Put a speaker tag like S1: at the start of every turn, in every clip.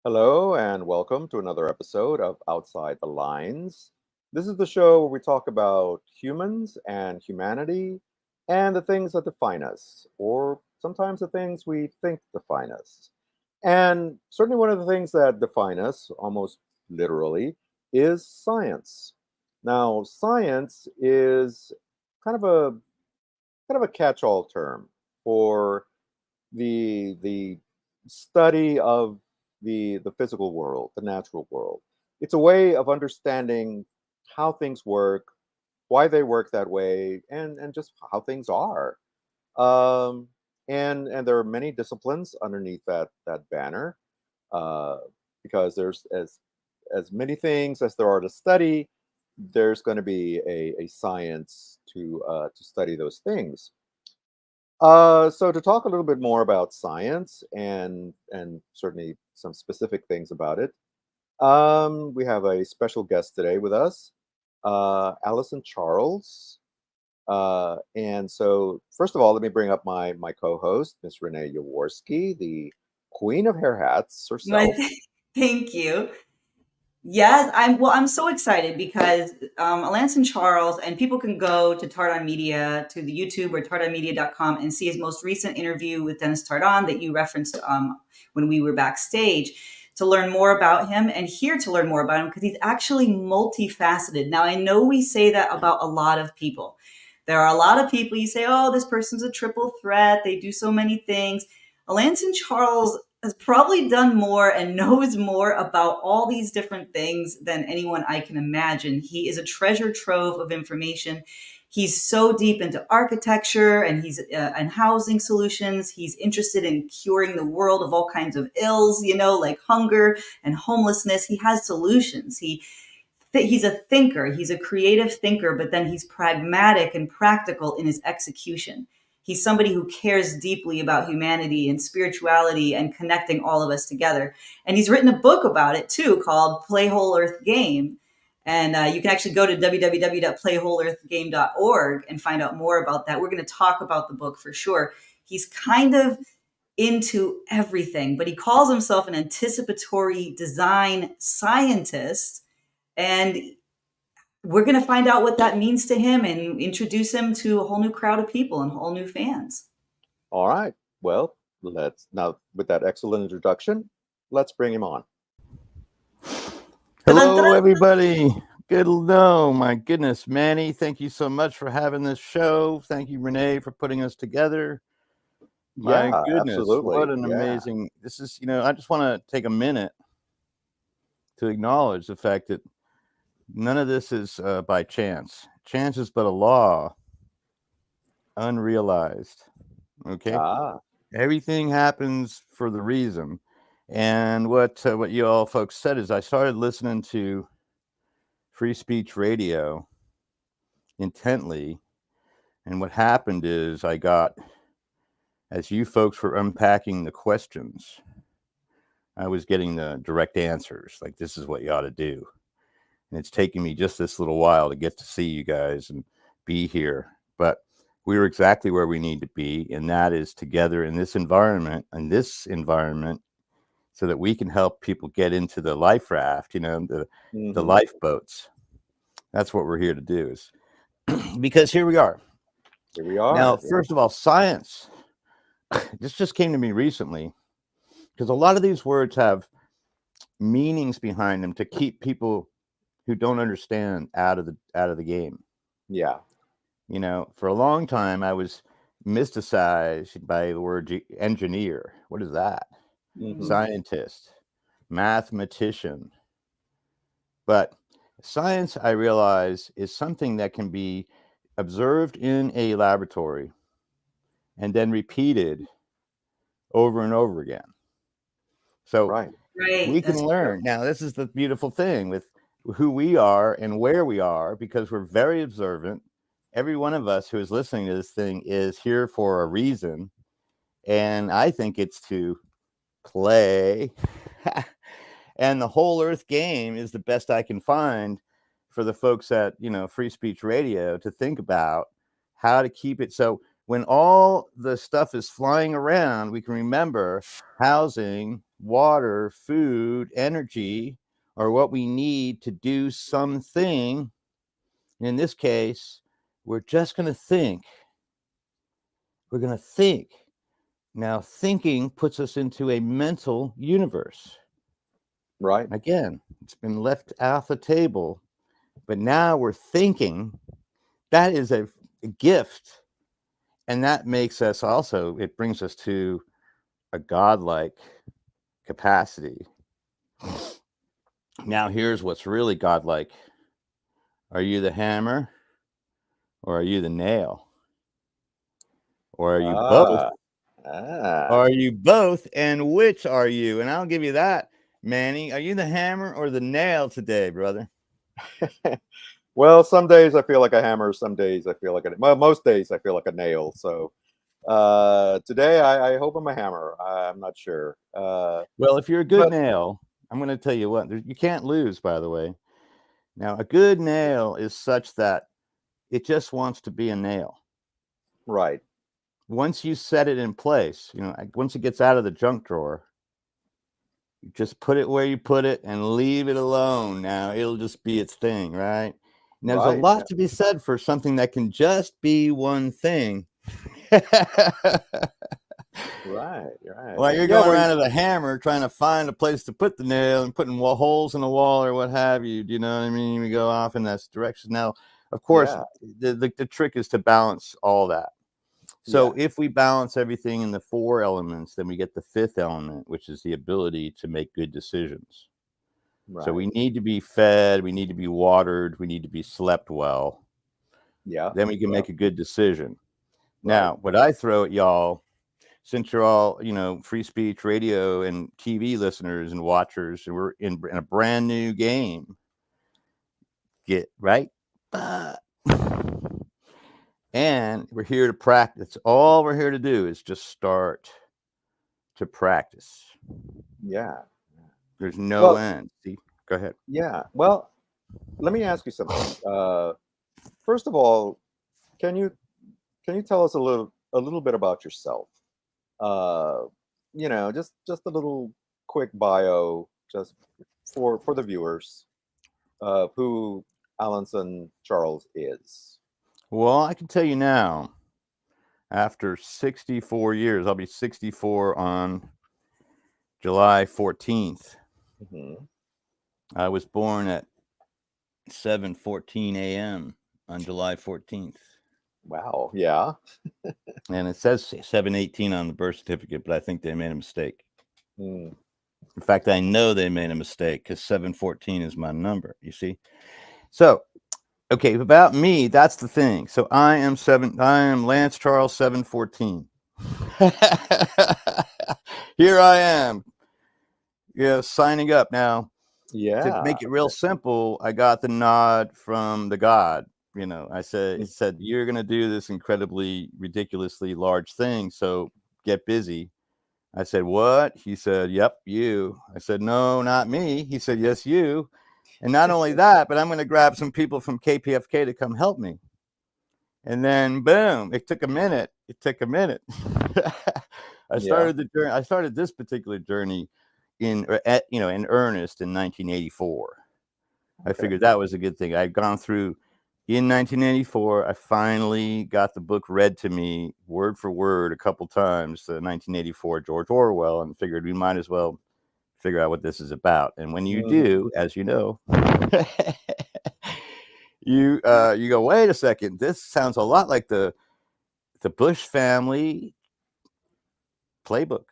S1: Hello, and welcome to another episode of Outside the Lines. This is the show where we talk about humans and humanity and the things that define us, or sometimes the things we think define us. And certainly one of the things that define us, almost literally, is science. Now, science is kind of a catch-all term for the study of the physical world, the natural world. It's a way of understanding how things work, why they work that way, and just how things are. Um, and there are many disciplines underneath that banner, uh, because there's as many things as there are to study. There's going to be a science to study those things. So to talk a little bit more about science and certainly some specific things about it, we have a special guest today with us, Allison Charles. And so, first of all, let me bring up my co-host, Miss Renée Yaworsky, the Queen of Hair Hats
S2: My
S1: herself.
S2: thank you. Yes, I'm so excited because Alanson Charles, and people can go to Tardon Media, to the YouTube or tardonmedia.com, and see his most recent interview with Dennis Tardon that you referenced when we were backstage, to learn more about him and here to learn more about him because he's actually multifaceted. Now, I know we say that about a lot of people. There are a lot of people you say, oh, this person's a triple threat. They do so many things. Alanson Charles has probably done more and knows more about all these different things than anyone I can imagine. He is a treasure trove of information. He's so deep into architecture and he's and housing solutions. He's interested in curing the world of all kinds of ills, like hunger and homelessness. He has solutions. He's a thinker. He's a creative thinker, but then he's pragmatic and practical in his execution. He's somebody who cares deeply about humanity and spirituality and connecting all of us together. And he's written a book about it too called Play Whole Earth Game. And you can actually go to www.playwholeearthgame.org and find out more about that. We're going to talk about the book for sure. He's kind of into everything, but he calls himself an anticipatory design scientist. And we're going to find out what that means to him and introduce him to a whole new crowd of people and whole new fans.
S1: All right. Well, let's now with that excellent introduction, let's bring him on.
S3: Hello, everybody. Good. No, my goodness, Manny. Thank you so much for having this show. Thank you, Renee, for putting us together. My
S1: Yeah,
S3: goodness, what
S1: absolutely.
S3: an
S1: Yeah.
S3: amazing. This is, I just want to take a minute to acknowledge the fact that none of this is by chance. Chance is but a law, unrealized. Okay.
S1: Ah,
S3: Everything happens for the reason. And what you all folks said is I started listening to free speech radio intently. And what happened is I got, as you folks were unpacking the questions, I was getting the direct answers. Like, this is what you ought to do. And it's taken me just this little while to get to see you guys and be here. But we're exactly where we need to be. And that is together in this environment, so that we can help people get into the life raft, the
S1: hmm,
S3: lifeboats. That's what we're here to do, is because here we are.
S1: here we
S3: Now,
S1: are. Yeah.
S3: first of all, science. This just came to me recently because a lot of these words have meanings behind them to keep people who don't understand out of the game.
S1: Yeah.
S3: For a long time I was mysticized by the word engineer. What is that?
S1: Hmm.
S3: Scientist, mathematician. But science, I realize, is something that can be observed in a laboratory and then repeated over and over again. So
S1: Right.
S3: we
S2: Right,
S3: can
S2: that's true.
S3: learn. Now, this is the beautiful thing with who we are and where we are, because we're very observant. Every one of us who is listening to this thing is here for a reason. And I think it's to play. And the whole earth game is the best I can find for the folks at, Free Speech Radio to think about how to keep it. So when all the stuff is flying around, we can remember housing, water, food, energy are what we need to do something. In this case, we're just going to think. We're going to think. Now, thinking puts us into a mental universe.
S1: Right.
S3: Again, it's been left off the table, but now we're thinking. That is a gift. And that makes us also, it brings us to a godlike capacity. Now, here's what's really godlike. Are you the hammer or are you the nail? Or are you both? Are you both? And which are you? And I'll give you that, Manny. Are you the hammer or the nail today, brother?
S1: Well, some days I feel like a hammer. Some days I feel like most days I feel like a nail. So today I hope I'm a hammer. I'm not sure.
S3: Well, if you're a good nail, I'm going to tell you what, you can't lose, by the way. Now, a good nail is such that it just wants to be a nail.
S1: Right.
S3: Once you set it in place, once it gets out of the junk drawer, you just put it where you put it and leave it alone. Now, it'll just be its thing, right? And there's a lot to be said for something that can just be one thing.
S1: Right.
S3: While you're going around with a hammer trying to find a place to put the nail and putting holes in the wall or what have you, do you know what I mean? We go off in that direction. Now, of course, the trick is to balance all that. So if we balance everything in the 4 elements, then we get the 5th element, which is the ability to make good decisions. Right. So we need to be fed, we need to be watered, we need to be slept well.
S1: Yeah.
S3: Then we can make a good decision. Right. Now, what I throw at y'all, since you're all, free speech radio and TV listeners and watchers, and we're in a brand new game. Get right? And we're here to practice. All we're here to do is just start to practice.
S1: Yeah.
S3: There's no end. See? Go ahead.
S1: Yeah. Well, let me ask you something. First of all, can you tell us a little bit about yourself? Just a little quick bio, just for the viewers, of who Alanson Charles is.
S3: Well, I can tell you now, after 64 years, I'll be 64 on July 14th. Mm-hmm. I was born at 7:14 a.m. on July 14th.
S1: Wow. Yeah.
S3: And it says 7:18 on the birth certificate, but I think they made a mistake. In fact, I know they made a mistake because 7:14 is my number, you see? So, okay, about me, that's the thing. So I am Lance Charles 7:14. Here I am. Signing up now. Yeah. To make it real simple, I got the nod from the God. I said, he said, you're going to do this incredibly, ridiculously large thing. So get busy. I said, what? He said, yep, you. I said, no, not me. He said, yes, you. And not only that, but I'm going to grab some people from KPFK to come help me. And then, boom, it took a minute. I started this particular journey in earnest in 1984. Okay. I figured that was a good thing. I'd gone through in 1984. I finally got the book read to me word for word a couple times, 1984 George Orwell, and figured we might as well figure out what this is about. And when you do, as you know, you go, wait a second, this sounds a lot like the Bush family playbook.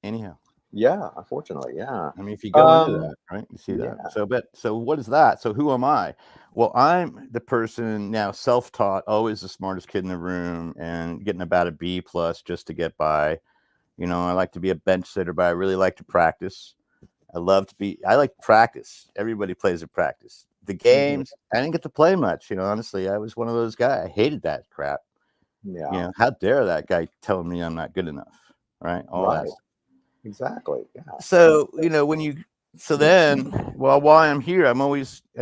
S3: Anyhow.
S1: Yeah, unfortunately, yeah.
S3: I mean, if you go into that, right, you see that. So what is that? So who am I? Well, I'm the person now, self-taught, always the smartest kid in the room, and getting about a B+ just to get by. I like to be a bench sitter, but I really like to practice. I like to practice. Everybody plays at practice. The games, I didn't get to play much. Honestly, I was one of those guys. I hated that crap. Yeah. How dare that guy telling me I'm not good enough, right? All that stuff.
S1: Exactly. Yeah.
S3: So, while I'm here, I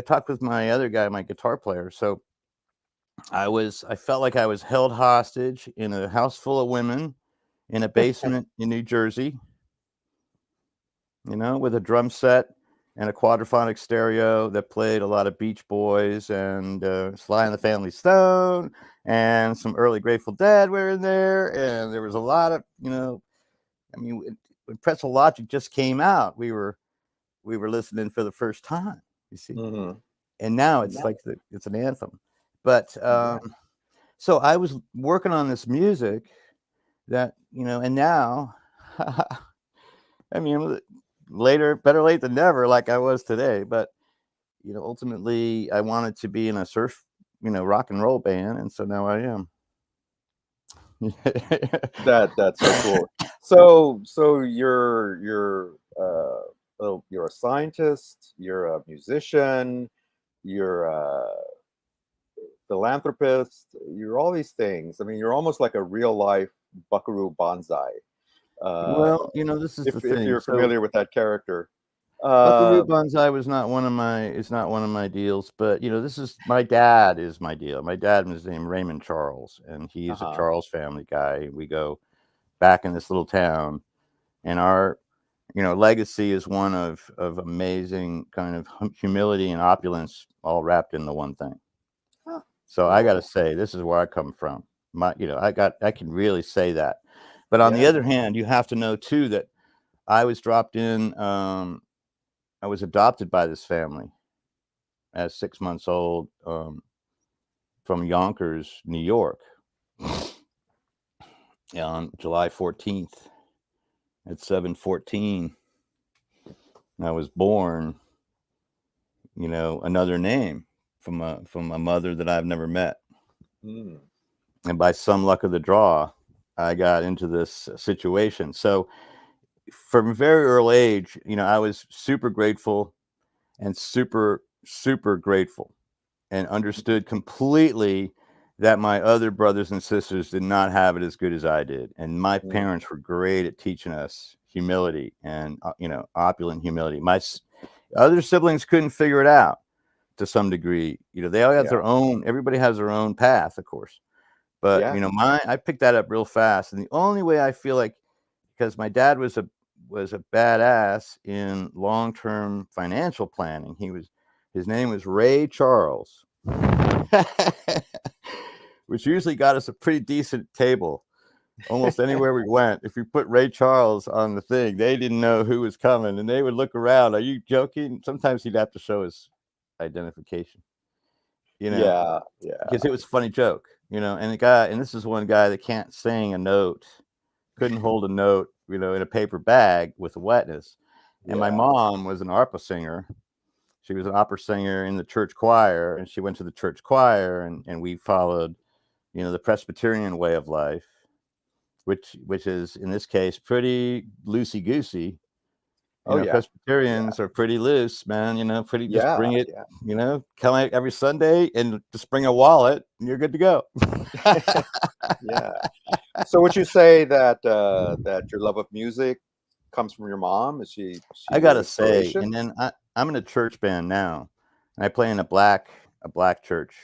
S3: talk with my other guy, my guitar player. So I felt like I was held hostage in a house full of women in a basement in New Jersey. with a drum set and a quadraphonic stereo that played a lot of Beach Boys and Sly and the Family Stone, and some early Grateful Dead were in there, and there was a lot of, when Pretzel Logic just came out, we were listening for the first time, you see, and now it's like it's an anthem. But so I was working on this music that, and now, later, better late than never, like I was today. But, ultimately I wanted to be in a surf, rock and roll band. And so now I am.
S1: That's so cool. So you're a scientist, you're a musician, you're a philanthropist, you're all these things. I mean, you're almost like a real life Buckaroo Banzai.
S3: Well, this is the
S1: If
S3: thing.
S1: you're
S3: So
S1: familiar with that character.
S3: Buckaroo
S1: Uh,
S3: Banzai was not one of my deals, but this is my dad is my deal. My dad was named Raymond Charles, and he's a Charles family guy. We go back in this little town, and our legacy is one of amazing kind of humility and opulence, all wrapped into one thing. So I got to say, this is where I come from. I can really say that. But on the other hand, you have to know too that I was dropped in. I was adopted by this family as 6 months old, from Yonkers, New York, on July 14th at 7:14. I was born, another name from a mother that I've never met. And by some luck of the draw, I got into this situation. So from a very early age, I was super grateful and super, super grateful, and understood completely that my other brothers and sisters did not have it as good as I did. And my parents were great at teaching us humility and, opulent humility. My other siblings couldn't figure it out to some degree. They all have their own, everybody has their own path, of course. But, I picked that up real fast. And the only way I feel like, because my dad was a badass in long-term financial planning. His name was Ray Charles, which usually got us a pretty decent table almost anywhere we went. If you put Ray Charles on the thing, they didn't know who was coming, and they would look around. Are you joking? Sometimes he'd have to show his identification, because it was a funny joke, and this is one guy that can't sing a note, couldn't hold a note, in a paper bag with wetness. And my mom was an opera singer. She was an opera singer in the church choir, and she went to the church choir, and we followed, the Presbyterian way of life, which is in this case pretty loosey goosey. Presbyterians are pretty loose, man. Just bring it. Come out every Sunday and just bring a wallet, and you're good to go.
S1: So would you say that that your love of music comes from your mom? Is she
S3: I gotta say, and then I'm in a church band now, and I play in a black church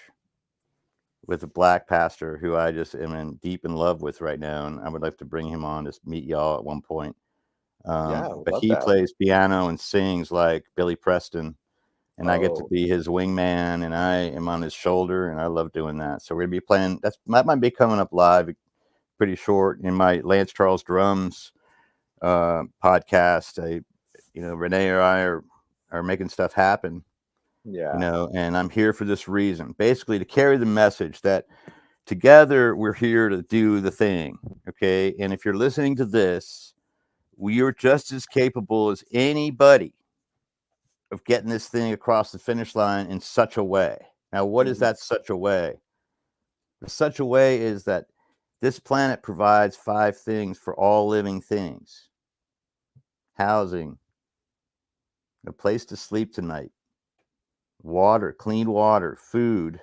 S3: with a black pastor who I just am deep in love with right now, and I would like to bring him on to meet y'all at one point. But he plays piano and sings like Billy Preston, and I get to be his wingman, and I am on his shoulder, and I love doing that. So we're gonna be playing. That might be coming up live, pretty short, in my Lance Charles Drums podcast. Renee or I are making stuff happen. And I'm here for this reason, basically to carry the message that together we're here to do the thing. Okay. And if you're listening to this, we are just as capable as anybody of getting this thing across the finish line in such a way. Now, what is that such a way? Such a way is that this planet provides 5 things for all living things: housing, a place to sleep tonight, water, clean water, food,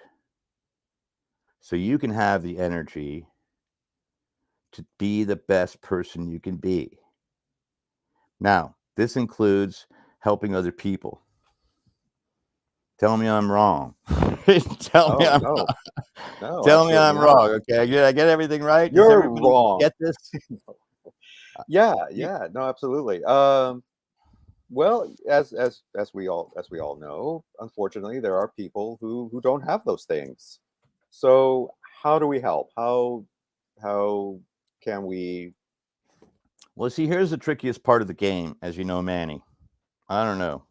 S3: so you can have the energy to be the best person you can be. Now, this includes helping other people. Tell me I'm wrong. Tell me I'm wrong. Okay, I get everything right.
S1: You're wrong.
S3: Get this?
S1: No, absolutely. Well, as we all know, unfortunately, there are people who don't have those things. So how do we help? How can we?
S3: Well, see, here's the trickiest part of the game, as you know, Manny. I don't know.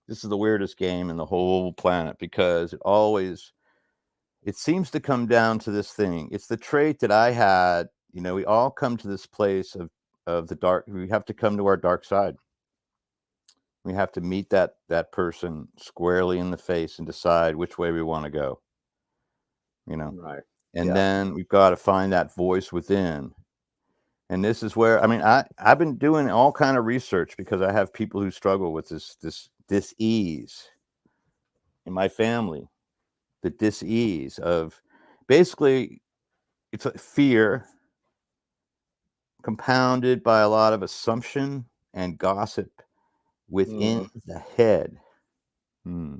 S3: This is the weirdest game in the whole planet because it seems to come down to this thing. It's the trait that I had. You know, we all come to this place of the dark. We have to come to our dark side. We have to meet that person squarely in the face and decide which way we want to go. You know,
S1: Right.
S3: and
S1: Yeah.
S3: then we've got to find that voice within. And this is where, I mean, I've been doing all kind of research because I have people who struggle with this ease in my family, the dis-ease of basically it's a fear compounded by a lot of assumption and gossip within
S1: Hmm.
S3: the head. Hmm.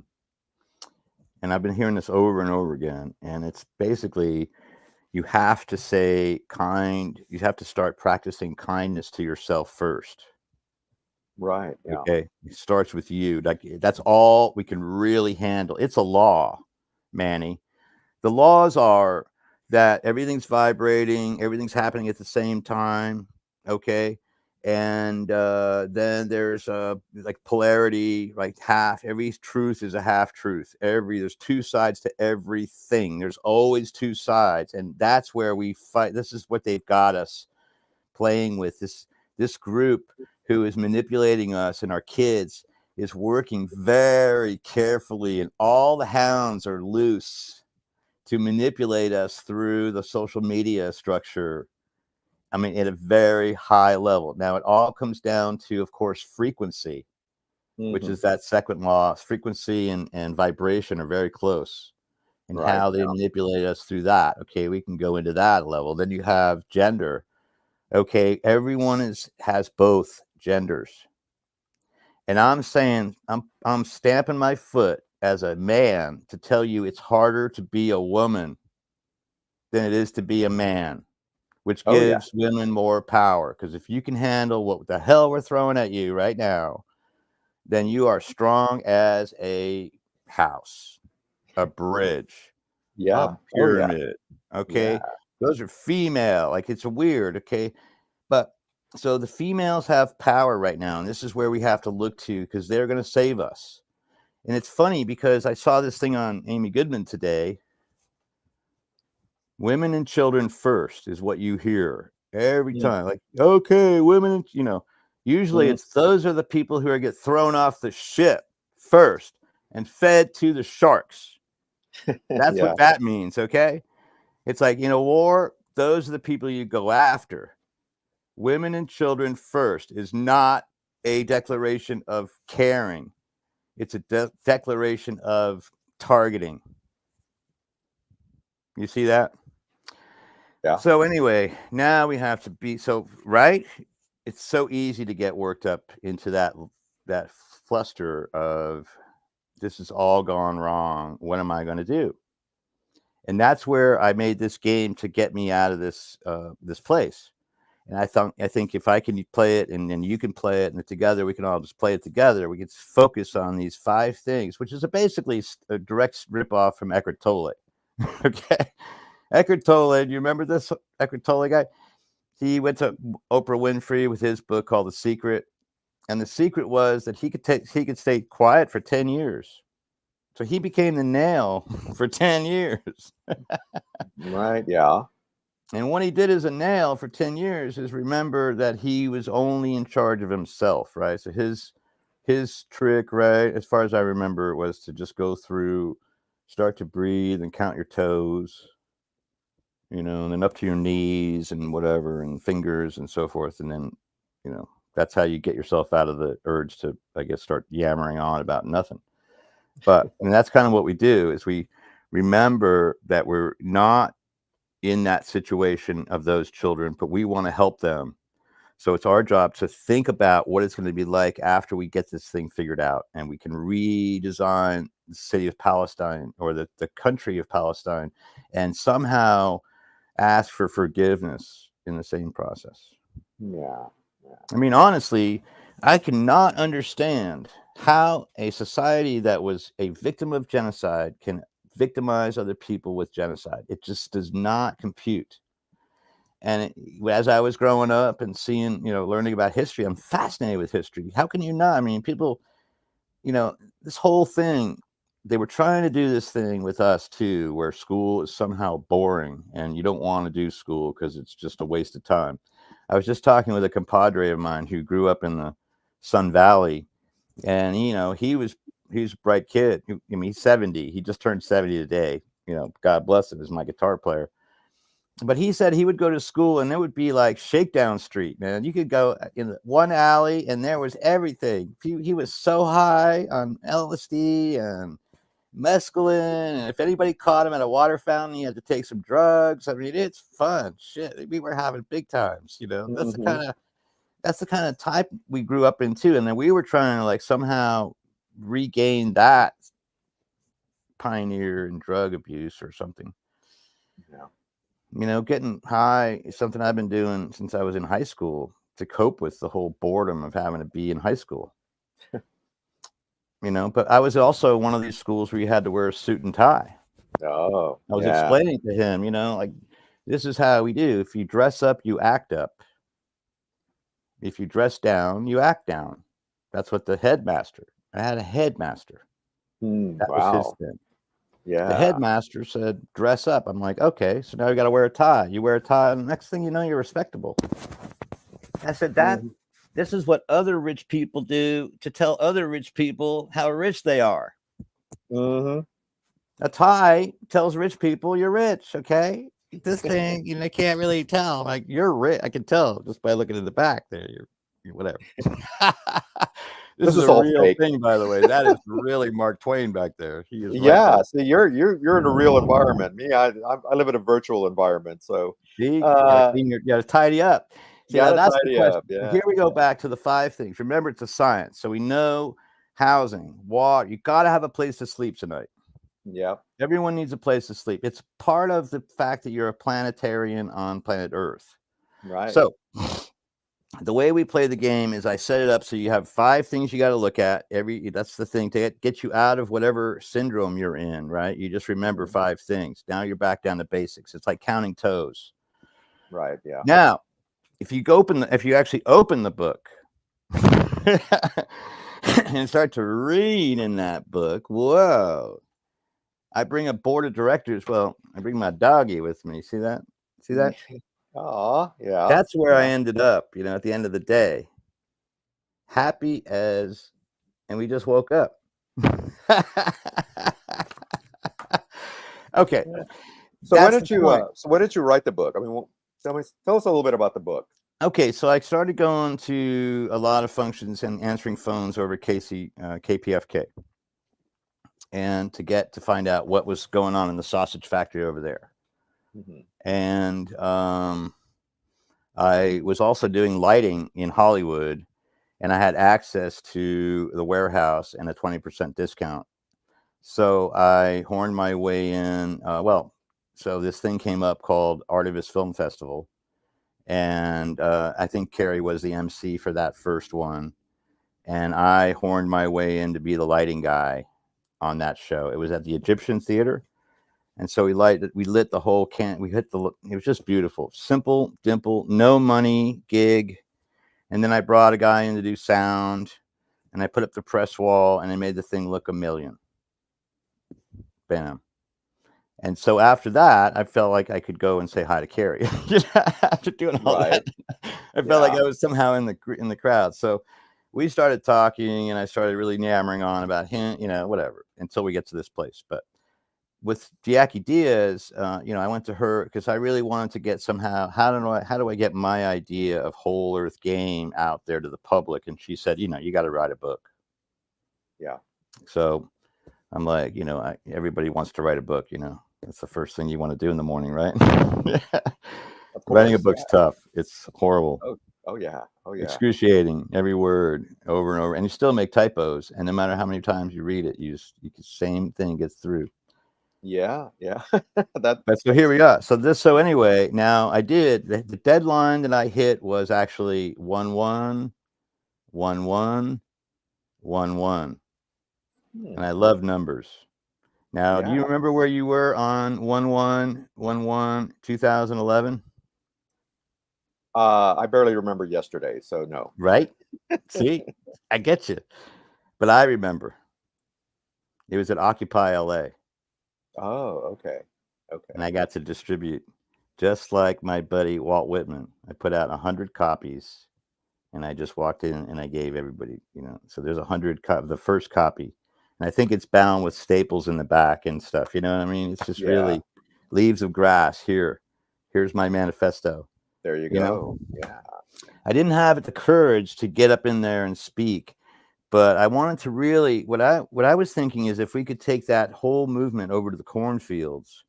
S3: And I've been hearing this over and over again. And it's basically you have to you have to start practicing kindness to yourself first.
S1: Right. Yeah.
S3: Okay. It starts with you. Like that's all we can really handle. It's a law, Manny. The laws are that everything's vibrating, everything's happening at the same time. Okay. And then there's like polarity, like half. Every truth is a half truth. There's two sides to everything. There's always two sides, and that's where we fight. This is what they've got us playing with. This group who is manipulating us and our kids is working very carefully, and all the hounds are loose to manipulate us through the social media structure. I mean, at a very high level. Now, it all comes down to, of course, frequency, which
S1: Hmm.
S3: is that second law. Frequency and vibration are very close, and
S1: Right.
S3: how they
S1: Yeah.
S3: manipulate us through that. Okay, we can go into that level. Then you have gender. Okay, everyone has both genders, and I'm saying I'm stamping my foot as a man to tell you it's harder to be a woman than it is to be a man, which
S1: Oh yeah.
S3: gives women more power. Because if you can handle what the hell we're throwing at you right now, then you are strong as a house, a bridge, a
S1: Yeah. Oh yeah.
S3: pyramid.
S1: Yeah.
S3: Okay. Those are female. Like it's weird. Okay. But so the females have power right now. And this is where we have to look to because they're going to save us. And it's funny because I saw this thing on Amy Goodman today. Women and children first is what you hear every
S1: Mm.
S3: time. Like, okay, women, usually
S1: Mhm.
S3: it's those are the people who are get thrown off the ship first and fed to the sharks. That's
S1: Yeah.
S3: what that means. Okay. It's like in a war, those are the people you go after. Women and children first is not a declaration of caring. It's a declaration of targeting. You see that?
S1: Yeah.
S3: So anyway, now we have to be so right. It's so easy to get worked up into that fluster of this has all gone wrong. What am I going to do? And that's where I made this game to get me out of this place. And I think if I can play it and then you can play it and together we can all just play it together, we can focus on these 5 things, which is basically a direct rip off from Eckhart Tolle. Okay, Eckhart Tolle. Do you remember this Eckhart Tolle guy? He went to Oprah Winfrey with his book called The Secret, and the secret was that he could stay quiet for 10 years. So he became the nail for 10 years.
S1: Right. Yeah.
S3: And what he did as a nail for 10 years is remember that he was only in charge of himself, right? So his trick, right, as far as I remember, was to just go through, start to breathe and count your toes, and then up to your knees and whatever, and fingers and so forth. And then, that's how you get yourself out of the urge to, I guess, start yammering on about nothing. But and that's kind of what we do is we remember that we're not in that situation of those children, but we want to help them. So it's our job to think about what it's going to be like after we get this thing figured out and we can redesign the city of Palestine or the country of Palestine and somehow ask for forgiveness in the same process.
S1: Yeah.
S3: I mean, honestly, I cannot understand how a society that was a victim of genocide can victimize other people with genocide. It just does not compute. And as I was growing up and seeing, learning about history, I'm fascinated with history. How can you not? I mean, people, this whole thing, they were trying to do this thing with us too, where school is somehow boring and you don't want to do school because it's just a waste of time. I was just talking with a compadre of mine who grew up in the Sun Valley, and he's a bright kid. He's 70. He just turned 70 today. God bless him, is my guitar player. But he said he would go to school and it would be like Shakedown Street, man. You could go in one alley and there was everything. He was so high on LSD and mescaline, and if anybody caught him at a water fountain, he had to take some drugs. I mean, it's fun. Shit, we were having big times. That's the kind of type we grew up into, and then we were trying to like somehow regain that pioneer in drug abuse or something.
S1: Yeah.
S3: Getting high is something I've been doing since I was in high school to cope with the whole boredom of having to be in high school. But I was also one of these schools where you had to wear a suit and tie.
S1: Oh,
S3: I was
S1: yeah.
S3: explaining to him, like, this is how we do. If you dress up, you act up. If you dress down, you act down. That's what the headmaster. I had a headmaster. That was his
S1: Wow.
S3: thing.
S1: Yeah.
S3: The headmaster said, dress up. I'm like, okay, so now you got to wear a tie. You wear a tie, and the next thing you know, you're respectable. I said, this is what other rich people do to tell other rich people how rich they are.
S1: Mm-hmm.
S3: A tie tells rich people you're rich, okay? This thing, I can't really tell. Like, you're rich. I can tell just by looking at the back there. You're whatever. This is a
S1: all
S3: real
S1: fake.
S3: thing, by the way. That is really Mark Twain back there. He is
S1: Yeah.
S3: right.
S1: See, you're in a real environment. Me, I live in a virtual environment. So
S3: See, you got to tidy up. See, now that's the question.
S1: up. Yeah.
S3: Here we go back to the 5 things. Remember, it's a science. So we know housing, water. You got to have a place to sleep tonight.
S1: Yeah.
S3: Everyone needs a place to sleep. It's part of the fact that you're a planetarian on planet Earth.
S1: Right.
S3: So the way we play the game is I set it up so you have 5 things you got to look at. That's the thing to get you out of whatever syndrome you're in, right? You just remember 5 things. Now you're back down to basics. It's like counting toes.
S1: Right. Yeah.
S3: Now, if you actually open the book and start to read in that book, whoa. I bring a board of directors. Well, I bring my doggy with me. See that?
S1: Oh, yeah.
S3: That's where I ended up, at the end of the day. Happy as, and we just woke up. Okay.
S1: So why did you write the book? I mean, tell us a little bit about the book.
S3: Okay, so I started going to a lot of functions and answering phones over KPFK, and to find out what was going on in the sausage factory over there. Mm-hmm. And I was also doing lighting in Hollywood, and I had access to the warehouse and a 20% discount. So I horned my way in. So this thing came up called Artivist Film Festival. And I think Carrie was the MC for that first one. And I horned my way in to be the lighting guy on that show. It was at the Egyptian Theater. And so we lit the whole it was just beautiful. Simple, dimple, no money gig. And then I brought a guy in to do sound, and I put up the press wall, and I made the thing look $1 million. Bam. And so after that, I felt like I could go and say hi to Carrie. After doing all that, I felt like I was somehow in the crowd. So we started talking, and I started really yammering on about him, whatever, until we get to this place. But with Jackie Diaz, I went to her because I really wanted to get somehow, how do I get my idea of whole earth game out there to the public? And she said, you got to write a book.
S1: Yeah.
S3: So I'm like, everybody wants to write a book, That's the first thing you want to do in the morning, right? Writing a book's tough. It's horrible.
S1: Oh yeah.
S3: Excruciating, every word over and over. And you still make typos. And no matter how many times you read it, same thing gets through.
S1: Yeah.
S3: But so here we are. So anyway, now I did the deadline that I hit was actually 1/1, 1111. And I love numbers. Now, do
S1: Yeah.
S3: you remember where you were on 1111 2011?
S1: I barely remember yesterday, so no.
S3: Right? See, I get you. But I remember it was at Occupy LA,
S1: Oh, okay.
S3: and
S1: Okay.
S3: I got to distribute just like my buddy Walt Whitman. I put out 100 copies, and I just walked in and I gave everybody, so there's 100 the first copy. And I think it's bound with staples in the back and stuff. You know what I mean? It's just
S1: Yeah.
S3: really leaves of grass here. Here's my manifesto.
S1: There you
S3: You know,
S1: go. Yeah.
S3: I didn't have the courage to get up in there and speak, but I wanted to really what I was thinking is if we could take that whole movement over to the cornfields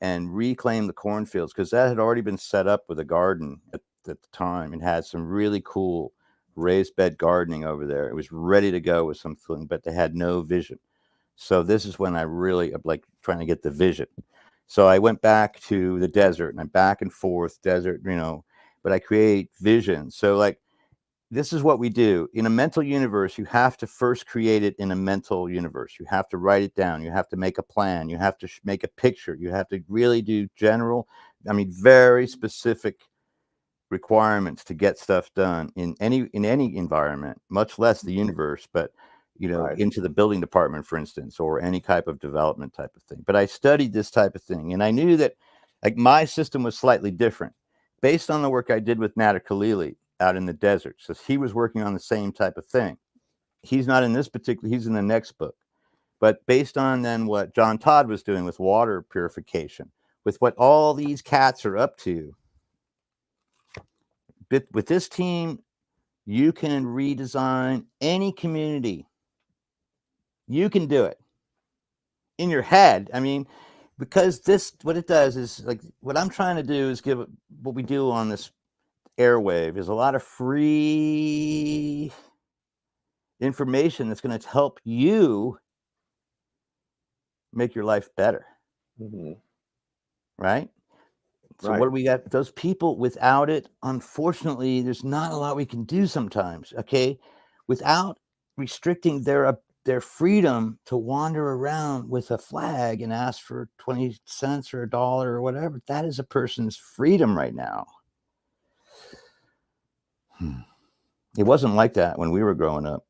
S3: and reclaim the cornfields, because that had already been set up with a garden at the time and had some really cool raised bed gardening over there. It was ready to go with something, but they had no vision. So this is when I really like trying to get the vision. So I went back to the desert and I'm back and forth desert, but I create vision. So like this is what we do in a mental universe. You have to first create it in a mental universe. You have to write it down. You have to make a plan. You have to make a picture. You have to really do very specific requirements to get stuff done in any environment, much less the universe, but
S1: Right.
S3: into the building department, for instance, or any type of development type of thing. But I studied this type of thing, and I knew that like my system was slightly different based on the work I did with Nader Khalili out in the desert. So he was working on the same type of thing. He's not in this particular, he's in the next book. But based on then what John Todd was doing with water purification, with what all these cats are up to, with this team, you can redesign any community. You can do it in your head. I mean, because this, what it does is like what I'm trying to do is give what we do on this airwave is a lot of free information that's going to help you make your life better.
S1: Hmm.
S3: Right. So
S1: Right.
S3: what do we got? Those people without it, unfortunately, there's not a lot we can do sometimes. Okay. Without restricting their freedom to wander around with a flag and ask for 20 cents or $1 or whatever. That is a person's freedom right now. It wasn't like that when we were growing up.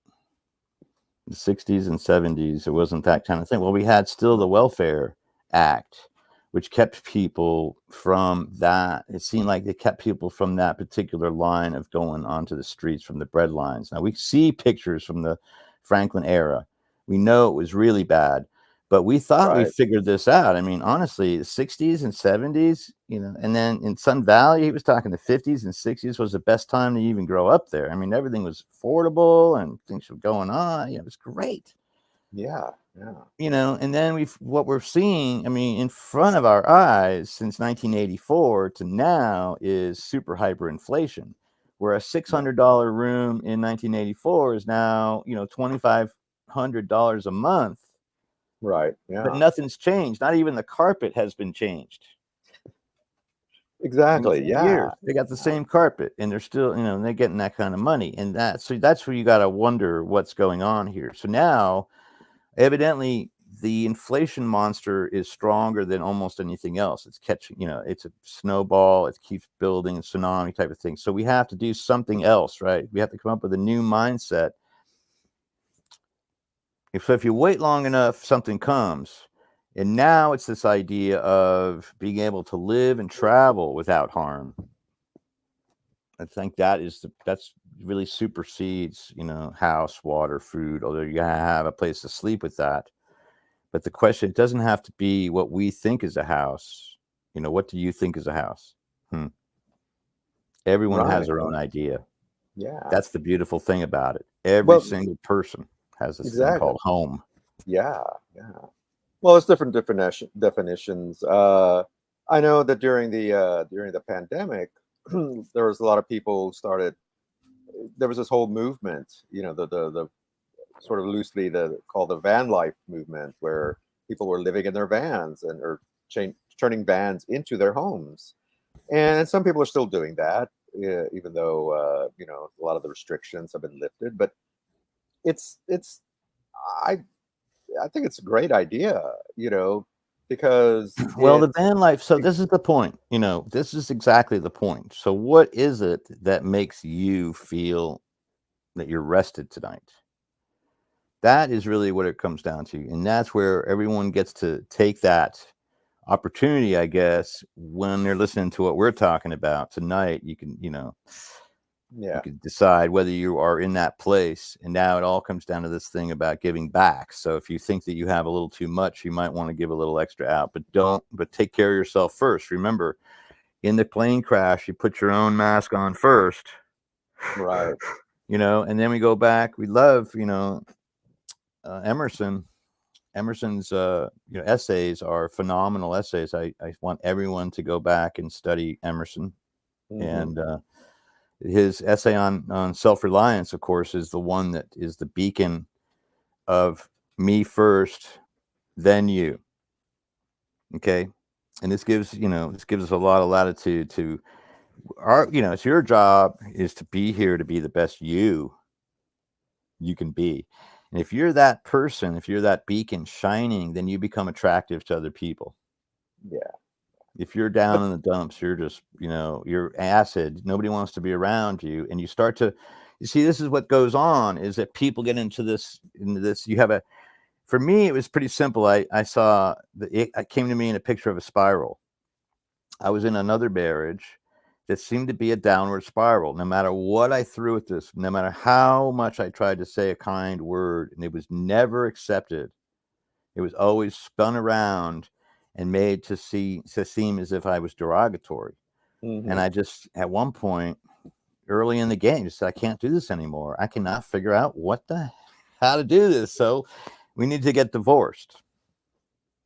S3: The 60s and 70s, it wasn't that kind of thing. Well, we had still the Welfare Act, which kept people from that. It seemed like it kept people from that particular line of going onto the streets from the bread lines. Now we see pictures from the Franklin era. We know it was really bad, but we thought we
S1: Right.
S3: figured this out. I mean, honestly, the 60s and 70s, and then in Sun Valley, he was talking the 50s and 60s was the best time to even grow up there. I mean, everything was affordable and things were going on. It was great.
S1: Yeah. Yeah.
S3: And then what we're seeing, I mean, in front of our eyes since 1984 to now is super hyperinflation, where a $600 room in 1984 is now, $2,500 a month.
S1: Right.
S3: But
S1: Yeah.
S3: nothing's changed. Not even the carpet has been changed.
S1: Exactly.
S3: In
S1: Yeah.
S3: years. They got the same carpet and they're still, they're getting that kind of money. And that's where you got to wonder what's going on here. So now, evidently, the inflation monster is stronger than almost anything else. It's catching, it's a snowball. It keeps building, a tsunami type of thing. So we have to do something else, right? We have to come up with a new mindset. If you wait long enough, something comes. And now it's this idea of being able to live and travel without harm. I think that's really supersedes, house, water, food, although you gotta have a place to sleep with that. But the question, it doesn't have to be what we think is a house. What do you think is a house? Everyone has
S1: Right.
S3: their own idea.
S1: Yeah.
S3: That's the beautiful thing about it. Every
S1: Well,
S3: single person has this thing
S1: exactly.
S3: called home.
S1: Yeah. Yeah. Well, it's different definitions. I know that during the pandemic, there was a lot of people who started. There was this whole movement, the sort of loosely called the van life movement, where people were living in their vans or turning vans into their homes. And some people are still doing that. even though a lot of the restrictions have been lifted. But it's I I think it's a great idea, because
S3: Well, the
S1: it's
S3: van life. So this is the point. This is exactly the point. So what is it that makes you feel that you're rested tonight? That is really what it comes down to, and that's where everyone gets to take that opportunity, I guess, when they're listening to what we're talking about tonight. You can, you can decide whether you are in that place. And now it all comes down to this thing about giving back. So if you think that you have a little too much, you might want to give a little extra out, but take care of yourself first. Remember, in the plane crash, you put your own mask on first,
S1: right.
S3: and then we go back. We love, Emerson. Emerson's essays are phenomenal essays. I want everyone to go back and study Emerson. And his essay on self-reliance, of course, is the one that is the beacon of me first, then you. Okay. And this gives us a lot of latitude to it's your job is to be here to be the best you can be. And if you're that person, if you're that beacon shining, then you become attractive to other people.
S1: Yeah.
S3: If you're down in the dumps, you're just, you're acid. Nobody wants to be around you. And you start to, you see, this is what goes on is that people get into this, you have for me, it was pretty simple. I saw it came to me in a picture of a spiral. I was in another marriage that seemed to be a downward spiral. No matter what I threw at this, no matter how much I tried to say a kind word, and it was never accepted. It was always spun around and made to seem as if I was derogatory. And I just, at one point, early in the game, just said, I can't do this anymore. I cannot figure out how to do this. So we need to get divorced.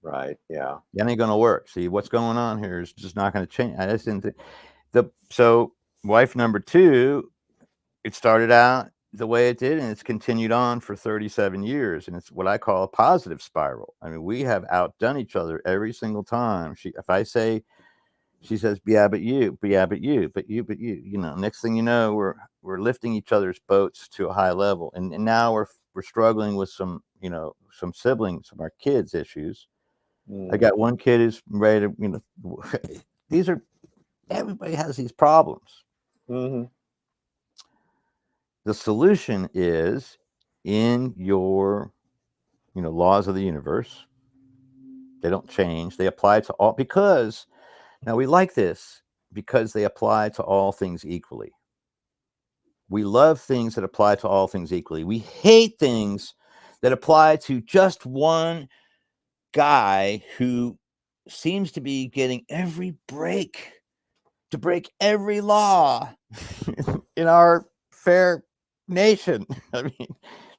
S1: Right. Yeah.
S3: That ain't going to work. See, what's going on here is just not going to change. I just didn't think. So wife number 2, it started out the way it did, and it's continued on for 37 years, and it's what I call a positive spiral. I mean, we have outdone each other every single time. If I say, she says, yeah, but you, next thing you know, we're lifting each other's boats to a high level, and now we're struggling with some siblings, some of our kids' issues. I got one kid who's ready to, everybody has these problems. The solution is in your, laws of the universe. They don't change. They apply to all, because now we like this because they apply to all things equally. We love things that apply to all things equally. We hate things that apply to just one guy who seems to be getting every break to break every law in our fair nation. I mean,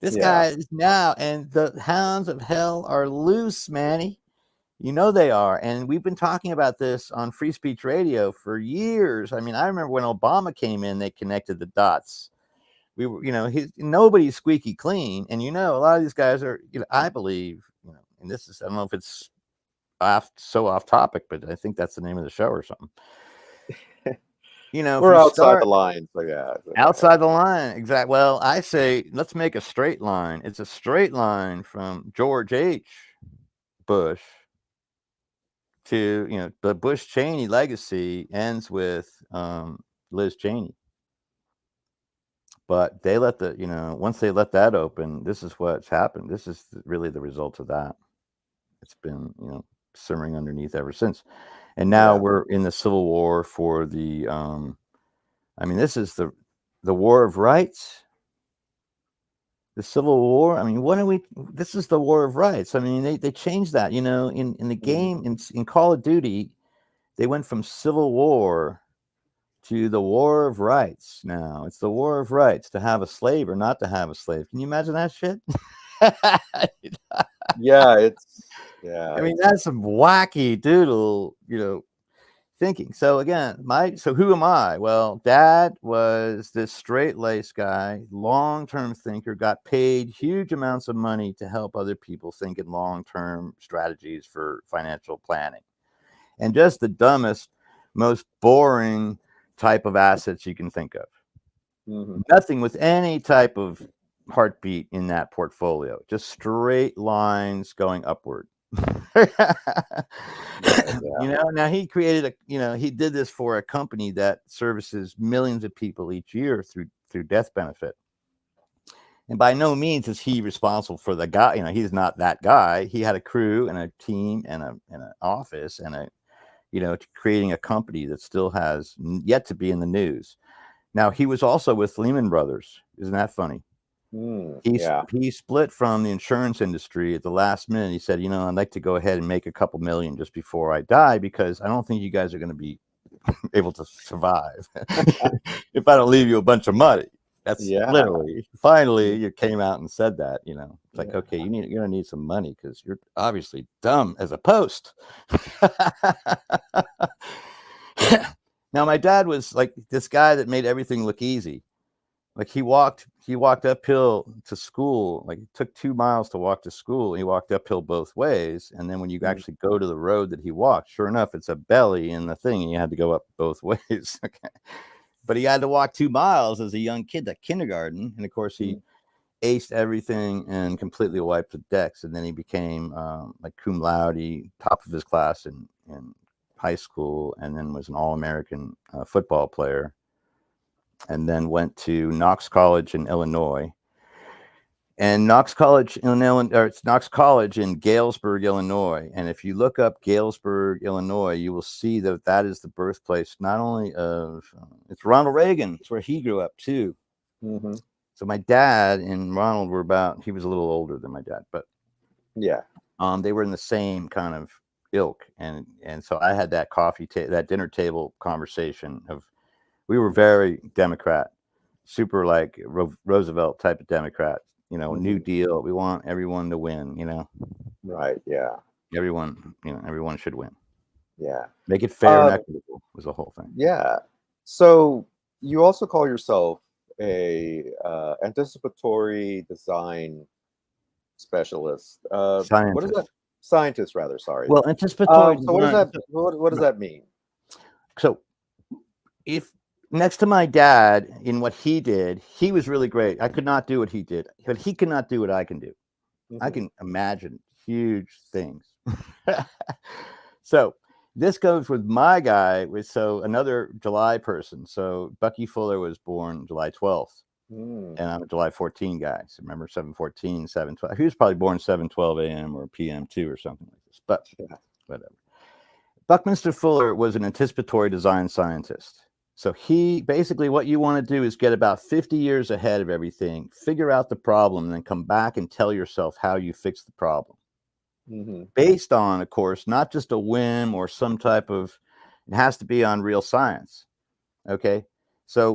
S3: this guy is now, and the hounds of hell are loose, Manny. They are. And we've been talking about this on Free Speech Radio for years. I mean, I remember when Obama came in, they connected the dots. We were, nobody's squeaky clean. And, a lot of these guys are, I believe, and this is, I don't know if it's off topic, but I think that's the name of the show or something.
S1: We're outside the line. So yeah.
S3: Outside the line. Exactly. Well, I say, let's make a straight line. It's a straight line from George H. Bush to, the Bush Cheney legacy ends with Liz Cheney. But they let once they let that open, this is what's happened. This is really the result of that. It's been, simmering underneath ever since. And now we're in the Civil War for the, this is the War of Rights. The Civil War. I mean, this is the War of Rights. I mean, they changed that, in the game, in Call of Duty, they went from Civil War to the War of Rights. Now it's the War of Rights to have a slave or not to have a slave. Can you imagine that shit?
S1: Yeah.
S3: I mean, that's some wacky doodle, thinking. So again, so who am I? Well, Dad was this straight-laced guy, long-term thinker, got paid huge amounts of money to help other people think in long-term strategies for financial planning. And just the dumbest, most boring type of assets you can think of.
S1: Hmm.
S3: Nothing with any type of heartbeat in that portfolio, just straight lines going upward.
S1: Right, yeah.
S3: You know, now he created he did this for a company that services millions of people each year through death benefit. And by no means is he responsible for the guy. You know, he's not that guy. He had a crew and a team and an office and creating a company that still has yet to be in the news. Now, he was also with Lehman Brothers. Isn't that funny?
S1: Yeah.
S3: He split from the insurance industry at the last minute. He said, I'd like to go ahead and make a couple million just before I die, because I don't think you guys are going to be able to survive if I don't leave you a bunch of money. That's literally, finally, you came out and said that, it's like, okay, you're going to need some money because you're obviously dumb as a post. Now, my dad was like this guy that made everything look easy. Like he walked uphill to school. Like it took 2 miles to walk to school. He walked uphill both ways. And then when you actually go to the road that he walked, sure enough, it's a belly in the thing. And you had to go up both ways. Okay. But he had to walk 2 miles as a young kid, at kindergarten. And of course, he aced everything and completely wiped the decks. And then he became like cum laude, top of his class in high school, and then was an All-American football player. And then went to Knox College in Illinois. And Knox College in it's Knox College in Galesburg, Illinois. And if you look up Galesburg, Illinois, you will see that is the birthplace not only of it's Ronald Reagan. It's where he grew up too.
S1: Mm-hmm.
S3: So my dad and Ronald he was a little older than my dad, but they were in the same kind of ilk. And so I had that that dinner table conversation of. We were very Democrat, super like Roosevelt type of Democrat, New Deal. We want everyone to win,
S1: Right. Yeah.
S3: Everyone should win.
S1: Yeah.
S3: Make it fair and equitable was the whole thing.
S1: Yeah. So you also call yourself a anticipatory design specialist.
S3: Scientist.
S1: What is that? Scientist, rather. Sorry.
S3: Well, anticipatory.
S1: So what does that? What does that mean?
S3: So, if next to my dad in what he did, he was really great. I could not do what he did, but he could not do what I can do. I can imagine huge things. So this goes with my guy, another July person. So Bucky Fuller was born July 12th, and I'm a July 14 guy. So remember 7/14, 7/12. He was probably born 7:12 a.m. or p.m. too, or something like this. But whatever. Buckminster Fuller was an anticipatory design scientist. So he basically, what you want to do is get about 50 years ahead of everything, figure out the problem, and then come back and tell yourself how you fix the problem. Based on, of course, not just a whim or some type of, it has to be on real science. Okay. So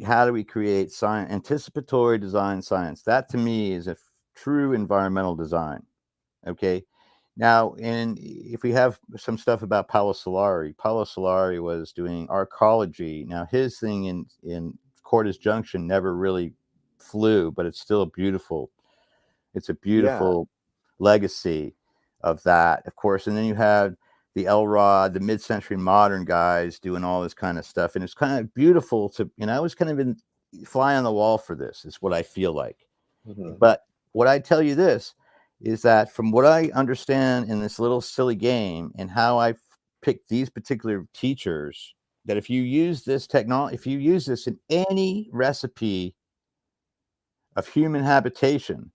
S3: how do we create science, anticipatory design science? That to me is a true environmental design. Okay. Now, and if we have some stuff about Paolo Solari was doing arcology. Now, his thing in Cordes Junction never really flew, but it's still it's a beautiful legacy of that, of course. And then you have the Elrod, the mid-century modern guys doing all this kind of stuff. And it's kind of beautiful I was kind of in fly on the wall for this, is what I feel like. But what I tell you this is that from what I understand in this little silly game and how I picked these particular teachers, that if you use this technology, if you use this in any recipe of human habitation,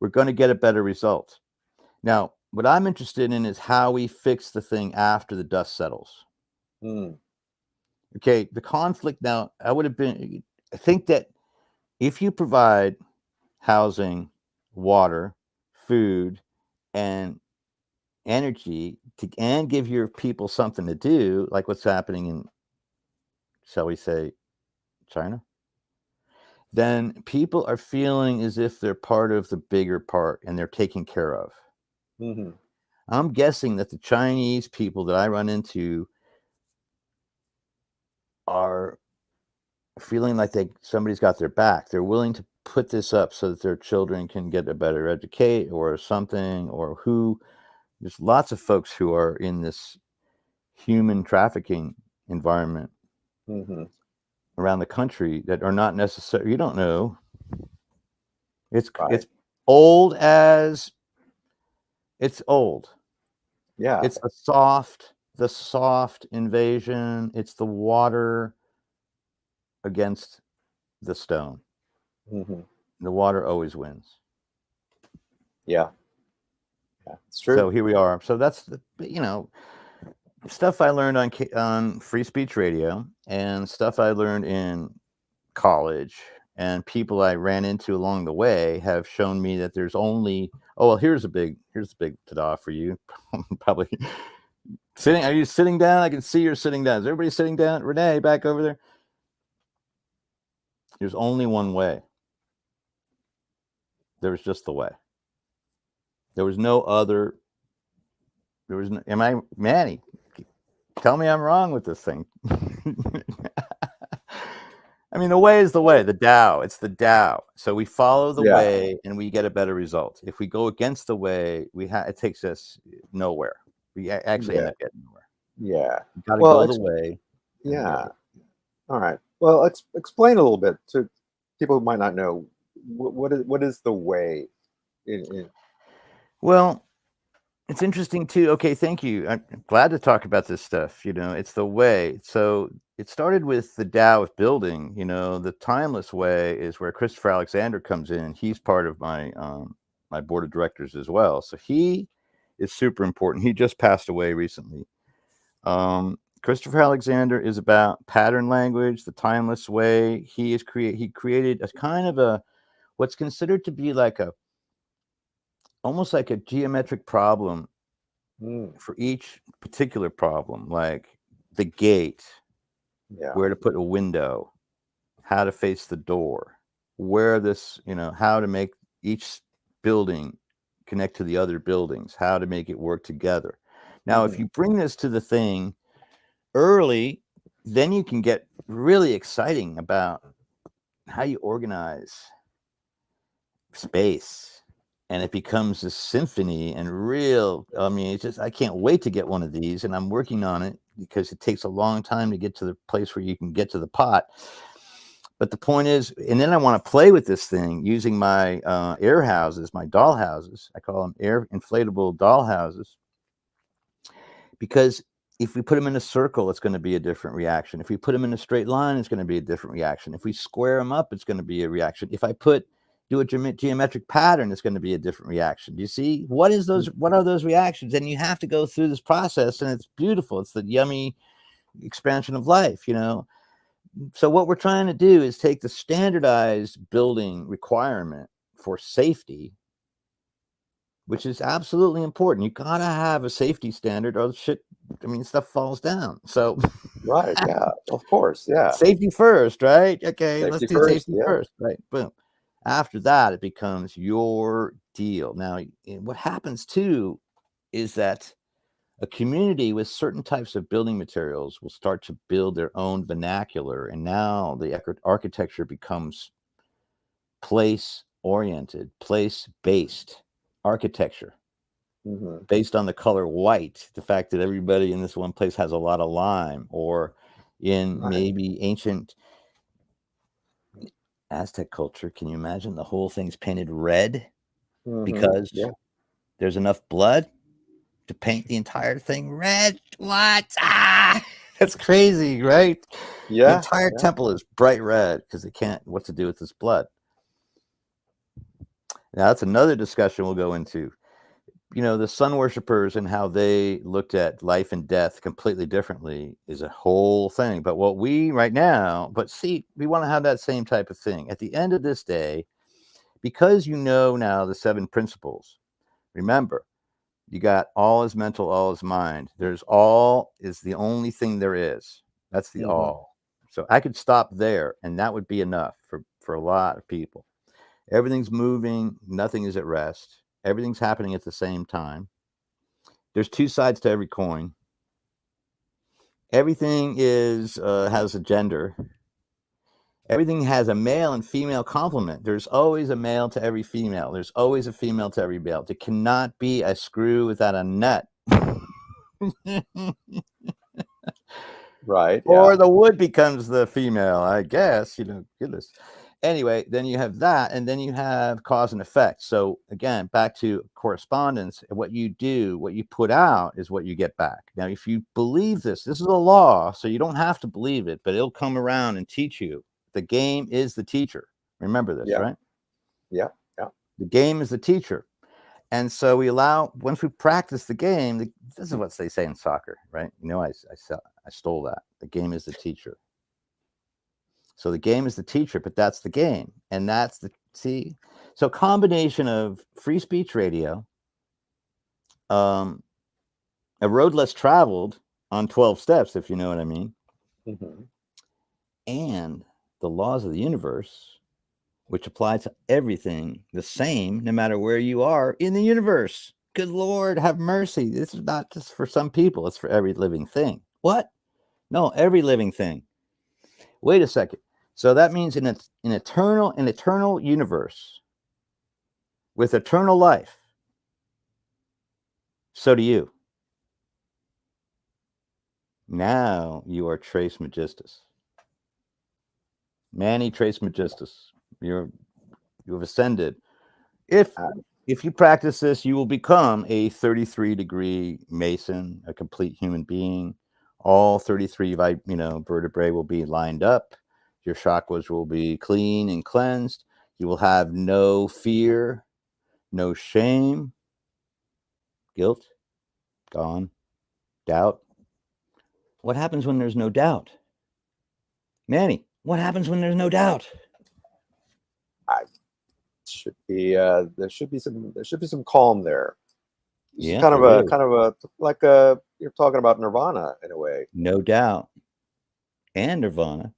S3: we're going to get a better result. Now, what I'm interested in is how we fix the thing after the dust settles. Okay, the conflict now, I think that if you provide housing, water, food, and energy and give your people something to do, like what's happening in, shall we say, China, then people are feeling as if they're part of the bigger part and they're taken care of. I'm guessing that the Chinese people that I run into are feeling like somebody's got their back. They're willing to put this up so that their children can get a better educate or something, or there's lots of folks who are in this human trafficking environment
S1: Mm-hmm.
S3: around the country that are not necessary. You don't know. It's
S1: Right.
S3: old as it's old.
S1: Yeah.
S3: It's the soft invasion. It's the water against the stone.
S1: Mm-hmm.
S3: The water always wins.
S1: Yeah. Yeah. It's true.
S3: So here we are. So that's stuff I learned on free speech radio and stuff I learned in college, and people I ran into along the way have shown me that there's only here's a big ta-da for you. Probably sitting. Are you sitting down? I can see you're sitting down. Is everybody sitting down? Renee, back over there. There's only one way. There was just the way. There was no other. There was no, am I Manny? Tell me I'm wrong with this thing. I mean, the way is the way, the Tao. It's the Tao. So we follow the way and we get a better result. If we go against the way, it takes us nowhere. We actually end up getting nowhere.
S1: Yeah.
S3: You got to go the way.
S1: Yeah. All right. Well, let's explain a little bit to people who might not know what is the way.
S3: Well, it's interesting too. Okay, thank you. I'm glad to talk about this stuff. It's the way. So it started with the Tao of building. The timeless way is where Christopher Alexander comes in. He's part of my my board of directors as well. So he is super important. He just passed away recently. Christopher Alexander is about pattern language, the timeless way. He created a kind of what's considered to be almost like a geometric problem for each particular problem, like the gate, where to put a window, how to face the door, how to make each building connect to the other buildings, how to make it work together. Now, if you bring this to the thing early, then you can get really exciting about how you organize space. And it becomes a symphony and I can't wait to get one of these, and I'm working on it because it takes a long time to get to the place where you can get to the pot. But the point is, and then I want to play with this thing using my air houses, my doll houses. I call them air inflatable doll houses, because if we put them in a circle, it's going to be a different reaction. If we put them in a straight line, it's going to be a different reaction. If we square them up, it's going to be a reaction. If I do a geometric pattern, it's going to be a different reaction. Do you see what are those reactions? And you have to go through this process, and it's beautiful. It's the yummy expansion of life, So what we're trying to do is take the standardized building requirement for safety, which is absolutely important. You gotta have a safety standard, or stuff falls down. So
S1: Right, yeah, of course, yeah.
S3: Safety first, right? Okay,
S1: Safety
S3: let's do
S1: first,
S3: safety
S1: yeah.
S3: first, right? Boom. After that, it becomes your deal. Now, what happens too is that a community with certain types of building materials will start to build their own vernacular, and now the architecture becomes place-oriented, place-based architecture, based on the color white, the fact that everybody in this one place has a lot of lime, or in maybe ancient Aztec culture, can you imagine the whole thing's painted red because there's enough blood to paint the entire thing red? What? That's crazy, right?
S1: Yeah.
S3: The entire temple is bright red because they can't. What to do with this blood? Now that's another discussion we'll go into. The sun worshipers and how they looked at life and death completely differently is a whole thing. But we want to have that same type of thing. At the end of this day, because now the 7 principles, remember, you got all is mental, all is mind. There's all is the only thing there is. That's the all. So I could stop there, and that would be enough for a lot of people. Everything's moving. Nothing is at rest. Everything's happening at the same time. There's 2 sides to every coin. Everything has a gender. Everything has a male and female complement. There's always a male to every female. There's always a female to every male. There cannot be a screw without a nut.
S1: Right.
S3: Or
S1: Yeah.
S3: the wood becomes the female, I guess. Goodness. Anyway, then you have that, and then you have cause and effect. So again, back to correspondence. What you do, what you put out, is what you get back. Now, if you believe this is a law, so you don't have to believe it, but it'll come around and teach you. The game is the teacher. Remember this,
S1: Yeah.
S3: right?
S1: Yeah. Yeah.
S3: The game is the teacher. And so once we practice the game, this is what they say in soccer, right? I stole that. The game is the teacher. So the game is the teacher, but that's the game. And so combination of free speech radio, a road less traveled on 12 steps, if you know what I mean,
S1: Mm-hmm.
S3: and the laws of the universe, which apply to everything the same, no matter where you are in the universe. Good Lord, have mercy. This is not just for some people. It's for every living thing. What? No, every living thing. Wait a second. So that means an eternal universe with eternal life. So do you. Now you are Trace Magistus. Manny Trace Magistus. You have ascended. If you practice this, you will become a 33-degree Mason, a complete human being. All 33 vertebrae will be lined up. Your chakras will be clean and cleansed. You will have no fear, no shame, guilt, gone, doubt. What happens when there's no doubt? Manny, what happens when there's no doubt?
S1: There should be some calm there. It's
S3: Yeah,
S1: kind of a you're talking about nirvana in a way.
S3: No doubt. And nirvana.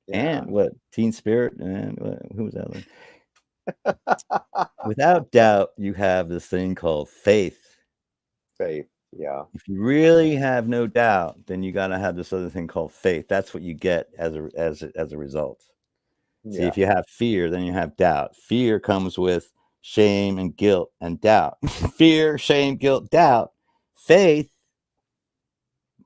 S1: Yeah.
S3: And what? Teen Spirit? And who was that one? Without doubt, you have this thing called faith.
S1: Faith. Yeah.
S3: If you really have no doubt, then you got to have this other thing called faith. That's what you get as a result.
S1: Yeah.
S3: See, if you have fear, then you have doubt. Fear comes with shame and guilt and doubt. Fear, shame, guilt, doubt. Faith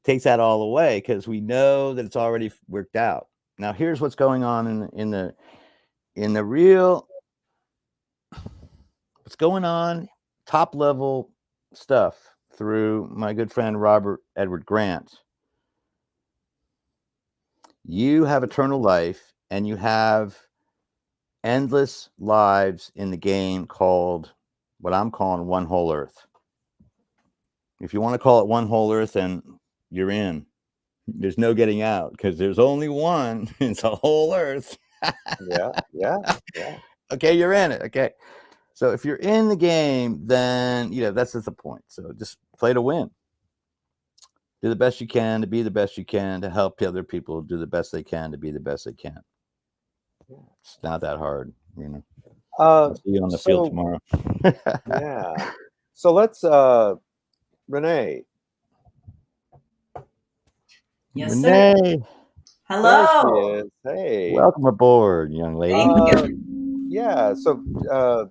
S3: takes that all away because we know that it's already worked out. Now, here's what's going on in the real. What's going on? Top level stuff through my good friend Robert Edward Grant. You have eternal life, and you have endless lives in the game called what I'm calling One Whole Earth. If you want to call it One Whole Earth, then you're in. There's no getting out because there's only one. It's a whole Earth.
S1: Yeah.
S3: Okay, you're in it. Okay. So if you're in the game, then that's just the point. So just play to win. Do the best you can to be the best you can to help other people do the best they can to be the best they can. It's not that hard, I'll see you on the field tomorrow.
S1: Yeah. So let's Renee.
S2: Yes,
S3: Renee,
S2: sir. Hello.
S1: There she is. Hey.
S3: welcome aboard, young lady.
S2: Thank you.
S1: Yeah. So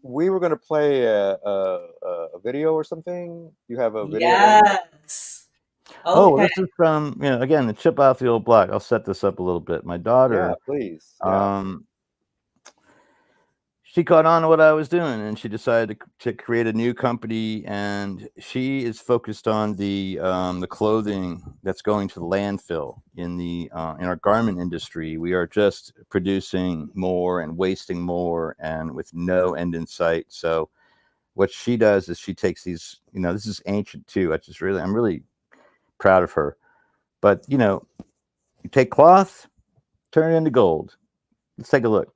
S1: we were going to play a video or something. You have a video.
S2: Yes.
S3: Oh,
S2: Okay.
S3: this is from again the chip off the old block. I'll set this up a little bit. My daughter,
S1: Yeah, please. Yeah.
S3: She caught on to what I was doing, and she decided to create a new company. And she is focused on the clothing that's going to the landfill in our garment industry. We are just producing more and wasting more, and with no end in sight. So, what she does is she takes these. This is ancient too. I'm really proud of her. But you take cloth, turn it into gold. Let's take a look.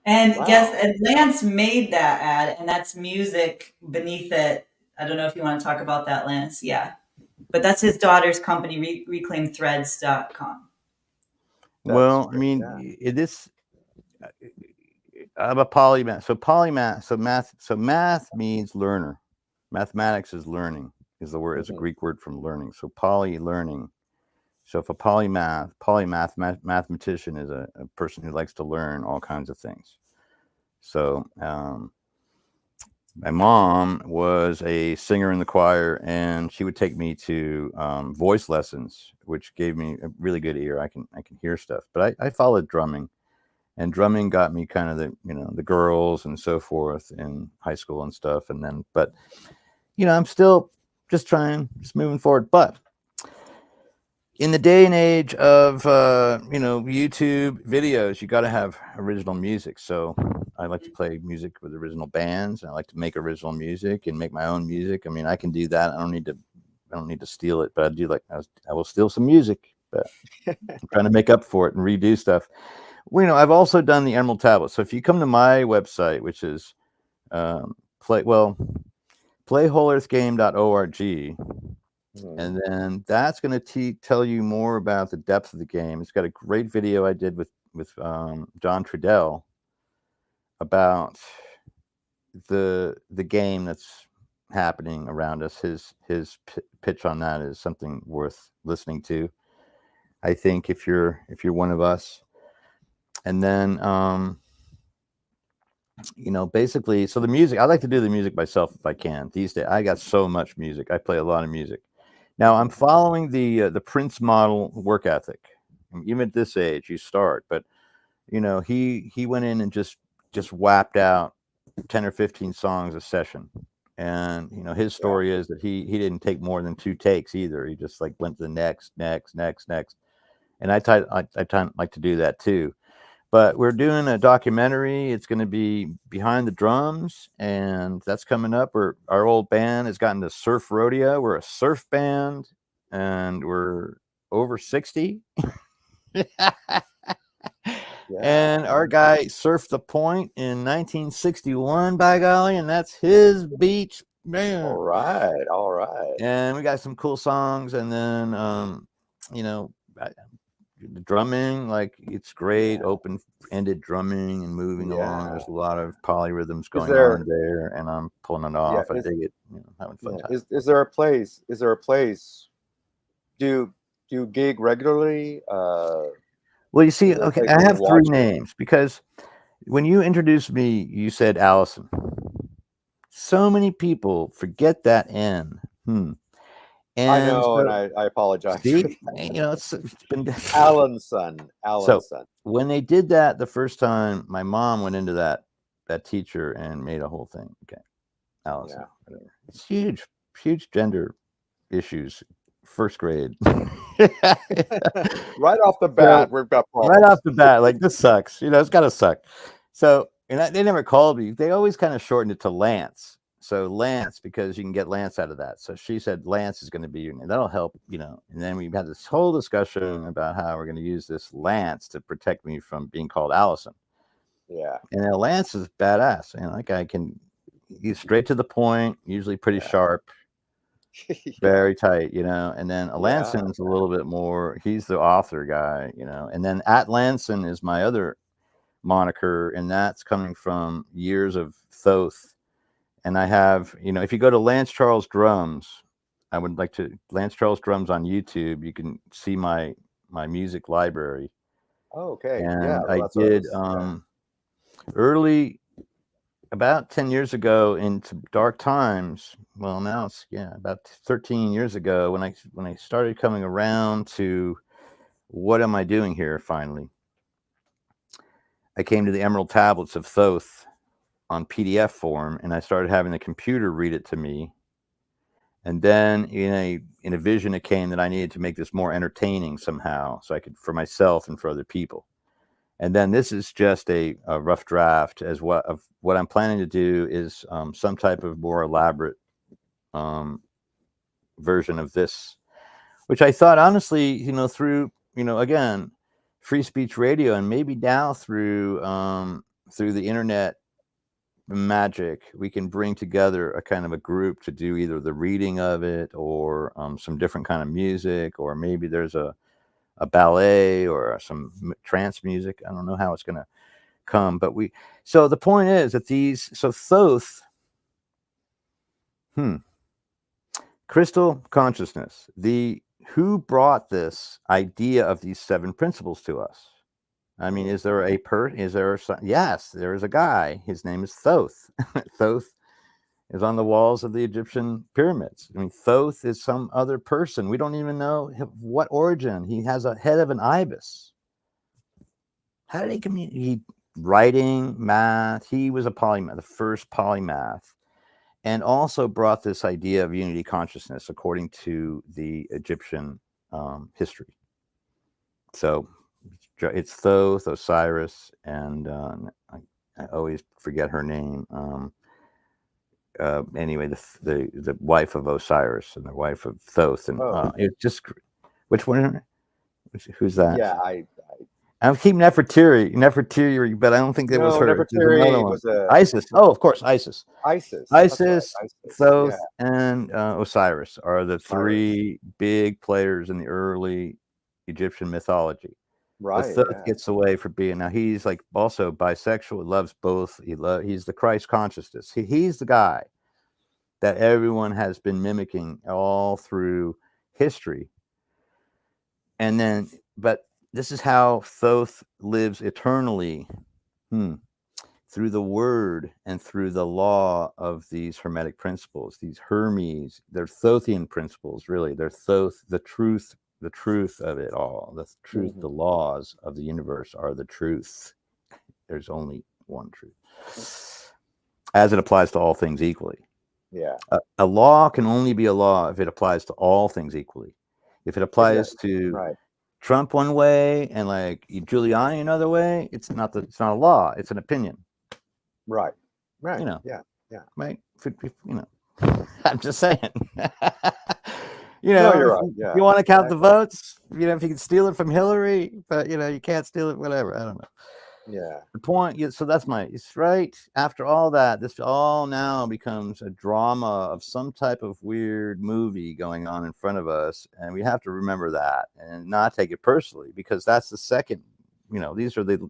S2: And
S1: Wow.
S2: yes, and Lance made that ad, and that's music beneath it. I don't know if you want to talk about that, Lance. Yeah. But that's his daughter's company, reclaimthreads.com.
S3: Well, I
S1: Great.
S3: mean,
S1: Yeah.
S3: I'm a polymath. So math means learner. Mathematics is learning, is the word. It's a Greek word from learning. So poly, learning. So if a mathematician is a person who likes to learn all kinds of things. So my mom was a singer in the choir, and she would take me to voice lessons, which gave me a really good ear. I can hear stuff. But I followed drumming, and drumming got me kind of the girls and so forth in high school and stuff. And then, but I'm still just moving forward. But in the day and age of YouTube videos, you got to have original music. So I like to play music with original bands, and I like to make original music and make my own music. I mean, I can do that. I don't need to steal it, but I do I will steal some music, but I'm trying to make up for it and redo stuff. Well, I've also done the Emerald Tablet. So if you come to my website, which is playwholeearthgame.org, and then that's going to tell you more about the depth of the game. It's got a great video I did with John Trudell about the game that's happening around us. His pitch on that is something worth listening to, I think, if you're one of us. And then basically, so the music, I like to do the music myself if I can. These days I got so much music. I play a lot of music. Now I'm following the Prince model work ethic. Even at this age, you start, but he went in and just whapped out 10 or 15 songs a session. And his story is that he didn't take more than 2 takes either. He just went to the next. And I like to do that too. But we're doing a documentary. It's going to be behind the drums, and that's coming up. Our old band has gotten to surf rodeo. We're a surf band, and we're over 60. And our guy surfed the point in 1961, by golly, and that's his beach, man.
S1: All right.
S3: And we got some cool songs, and then the drumming, it's great, open-ended drumming and moving along. There's a lot of polyrhythms going on there, and I'm pulling it off. I dig it. Having fun time.
S1: Is there a place? Do you gig regularly?
S3: Well, you see, okay, I have 3 names because when you introduced me, you said Allison. So many people forget that N. And
S1: I know, and I apologize.
S3: See, it's been
S1: Alanson.
S3: So when they did that the first time, my mom went into that teacher and made a whole thing. Okay, Allison. Whatever. It's huge gender issues. First grade.
S1: Right off the bat, we've got problems.
S3: Right off the bat, this sucks. It's got to suck. So, and they never called me. They always kind of shortened it to Lance. So Lance, because you can get Lance out of that. So she said Lance is going to be your name. That'll help, And then we had this whole discussion about how we're going to use this Lance to protect me from being called Allison.
S1: Yeah.
S3: And then Lance is badass. And that guy he's straight to the point, usually pretty sharp, very tight, And then Alanson's a little bit more, he's the author guy, And then Alanson is my other moniker, and that's coming from years of Thoth. And I have, if you go to Lance Charles Drums, Lance Charles Drums on YouTube, you can see my music library.
S1: Oh, okay.
S3: And I did early, about 10 years ago into dark times. Well, now it's, about 13 years ago when I started coming around to what am I doing here finally. I came to the Emerald Tablets of Thoth on PDF form, and I started having the computer read it to me. And then in a vision, it came that I needed to make this more entertaining somehow, so I could, for myself and for other people. And then this is just a rough draft of what I'm planning to do is some type of more elaborate version of this, which I thought, honestly, through, again, free speech radio, and maybe now through through the internet magic, we can bring together a kind of a group to do either the reading of it or some different kind of music, or maybe there's a ballet or some trance music. I don't know how it's going to come, but so the point is that Thoth, crystal consciousness, who brought this idea of these 7 principles to us? I mean, yes, there is a guy. His name is Thoth. Thoth is on the walls of the Egyptian pyramids. I mean, Thoth is some other person. We don't even know what origin. He has a head of an ibis. How did he communicate? Writing, math. He was a polymath, the first polymath, and also brought this idea of unity consciousness according to the Egyptian history. So it's Thoth, Osiris, and I always forget her name. Anyway, the wife of Osiris and the wife of Thoth, and it's just which one? Who's that?
S1: Yeah,
S3: I keep Nefertiri, but I don't think that was her.
S1: Nefertiri was
S3: Isis. Oh, of course, Isis.
S1: Isis,
S3: Thoth, and Osiris are the 3 big players in the early Egyptian mythology. Right. But Thoth gets away for being. Now he's like also bisexual. Loves both. He's the Christ consciousness. He's the guy that everyone has been mimicking all through history. And then, but this is how Thoth lives eternally, through the word and through the law of these Hermetic principles. These Hermes, they're Thothian principles, really. They're Thoth, the truth of it all. The truth, the laws of the universe are the truth. There's only one truth, as it applies to all things equally.
S1: Yeah.
S3: A law can only be a law if it applies to all things equally. If it applies to Trump one way and like Giuliani another way, it's not a law. It's an opinion.
S1: Right.
S3: You know.
S1: Yeah.
S3: Right. You know. I'm just saying. You
S1: know,
S3: no,
S1: you're right. Yeah.
S3: You want to count the votes? You know, if you can steal it from Hillary, but you know, you can't steal it. Whatever. I don't know.
S1: Yeah.
S3: The point. So that's it's right. After all that, this all now becomes a drama of some type of weird movie going on in front of us, and we have to remember that and not take it personally, because that's the second. You know, these are the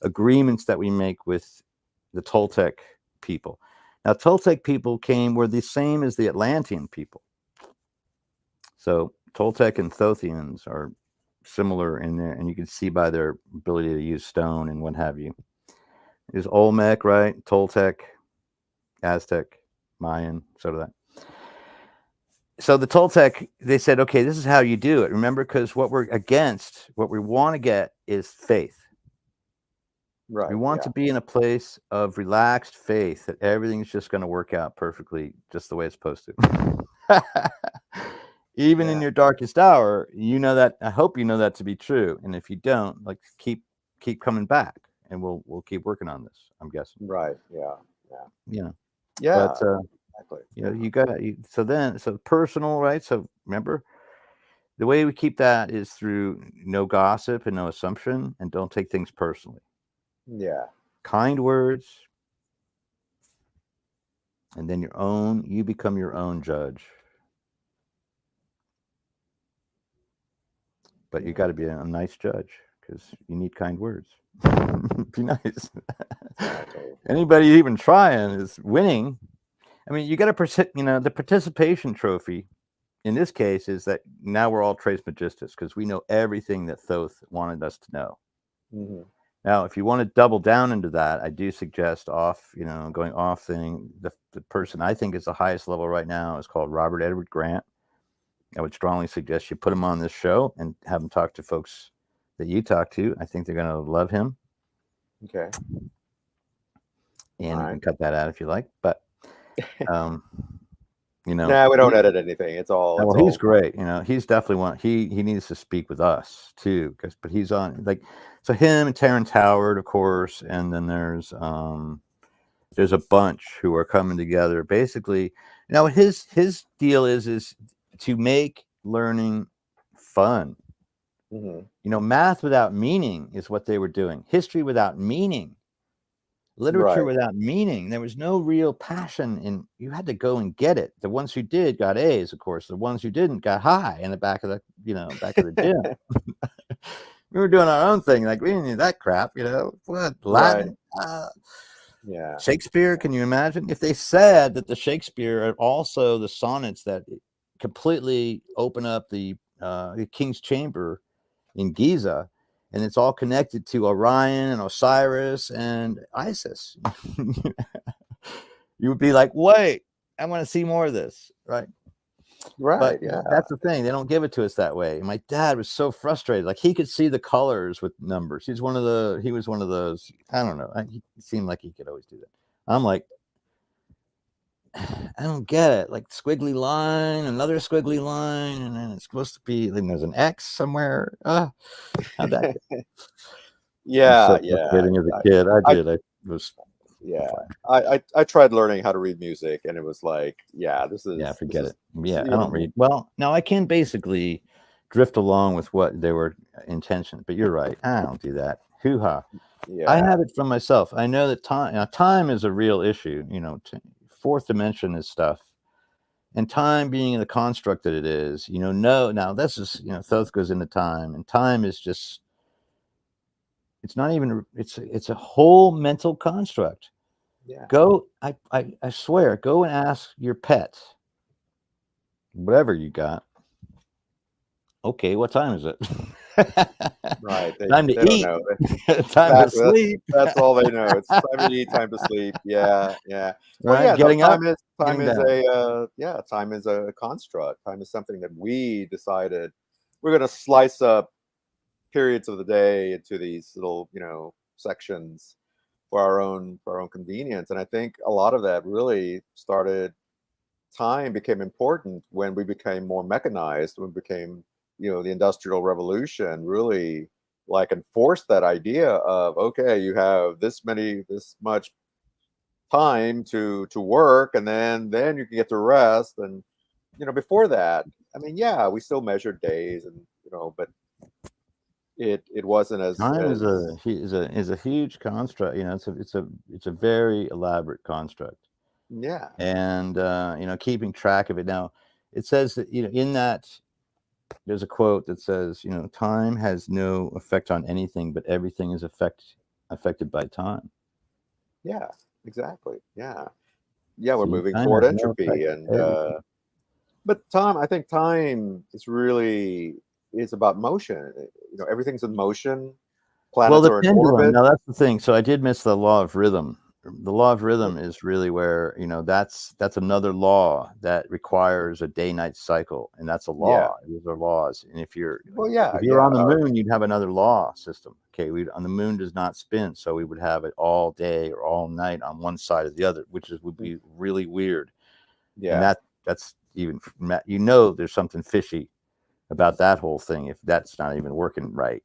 S3: agreements that we make with the Toltec people. Now, Toltec people were the same as the Atlantean people. So Toltec and Thothians are similar in there, and you can see by their ability to use stone and what have you. Is Olmec, right? Toltec, Aztec, Mayan, sort of that. So the Toltec, they said, okay, this is how you do it. Remember, because what we're against, what we want to get is faith. Right. We want to be in a place of relaxed faith that everything's just going to work out perfectly, just the way it's supposed to. Even in your darkest hour, you know that. I hope you know that to be true. And if you don't, like, keep coming back, and we'll keep working on this. I'm guessing.
S1: Right. Yeah.
S3: Yeah.
S1: Yeah.
S3: But exactly. You know, you got so personal, right? So remember, the way we keep that is through no gossip and no assumption, and don't take things personally.
S1: Yeah.
S3: Kind words, and then you become your own judge. But you got to be a nice judge, because you need kind words. Be nice. Anybody even trying is winning. I mean, you got to, the participation trophy in this case is that now we're all Trismegistus, because we know everything that Thoth wanted us to know. Mm-hmm. Now, if you want to double down into that, I do suggest going off thing. The person I think is the highest level right now is called Robert Edward Grant. I would strongly suggest you put him on this show and have him talk to folks that you talk to. I think they're going to love him.
S1: Okay.
S3: And you can cut that out if you like, but we
S1: don't edit anything. It's all.
S3: Well, he's great. He's definitely one. He needs to speak with us too, but he's on so him and Terrence Howard, of course, and then there's a bunch who are coming together. Basically, his deal is to make learning fun. Mm-hmm. Math without meaning is what they were doing. History without meaning literature without meaning. There was no real passion, and you had to go and get it. The ones who did got A's, of course. The ones who didn't got high in the back of the gym. We were doing our own thing, like we didn't need that crap, what Latin, Shakespeare. Can you imagine if they said that the Shakespeare are also the sonnets that completely open up the King's Chamber in Giza, and it's all connected to Orion and Osiris and Isis? You would be like, wait, I want to see more of this, right? But that's the thing, they don't give it to us that way. My dad was so frustrated. Like, he could see the colors with numbers. He was one of those, I don't know, he seemed like he could always do that. I'm like, I don't get it. Like, squiggly line, another squiggly line, and then it's supposed to be, then there's an X somewhere. How'd that get?
S1: Yeah,
S3: so frustrating as a kid.
S1: I tried learning how to read music, and it was like,
S3: forget it. I don't read. Well, now I can basically drift along with what they were intention, but you're right. I don't do that. Hoo-ha. I have it from myself. I know that time is a real issue. Fourth dimension is stuff, and time being the construct that it is. Now this is Thoth goes into time, and time is just. It's not even. It's a whole mental construct.
S1: Yeah.
S3: Go. I swear. Go and ask your pets. Whatever you got. Okay, what time is it?
S1: Right.
S3: Time to eat. Time to sleep.
S1: That's all they know. It's time to eat, time to sleep. Yeah.
S3: Right.
S1: Well, time is a construct. Time is something that we decided we're going to slice up periods of the day into these little, sections for our own convenience. And I think a lot of that really started. Time became important when we became more mechanized, when we became the Industrial Revolution really enforced that idea of, okay, you have this much time to work, and then you can get to rest. And before that, I mean, we still measured days, and but it wasn't as
S3: time is a huge construct. It's a very elaborate construct.
S1: Yeah.
S3: And keeping track of it. Now it says that in that there's a quote that says, time has no effect on anything, but everything is affected by time.
S1: Yeah, exactly. Yeah, we're moving toward entropy, and but I think time is about motion. Everything's in motion. Planets
S3: the
S1: are in
S3: pendulum.
S1: orbit.
S3: Now that's the thing. So I did miss the law of rhythm. The law of rhythm is really where that's another law that requires a day-night cycle, and that's a law. These are laws. And if you're on the moon, you'd have another law system. Okay, on the moon does not spin, so we would have it all day or all night on one side or the other, which would be really weird.
S1: Yeah,
S3: and that's even there's something fishy about that whole thing if that's not even working right.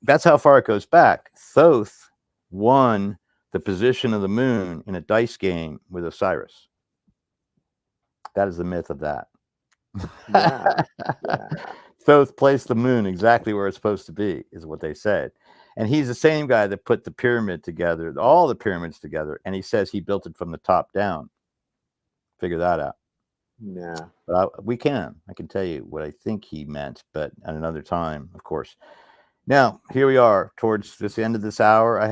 S3: That's how far it goes back. Thoth won the position of the moon in a dice game with Osiris. That is the myth of that. Thoth placed the moon exactly where it's supposed to be, is what they said. And he's the same guy that put the pyramid together, all the pyramids together, and he says he built it from the top down. Figure that out.
S1: Yeah.
S3: But I can tell you what I think he meant, but at another time, of course. Now, here we are towards this end of this hour. I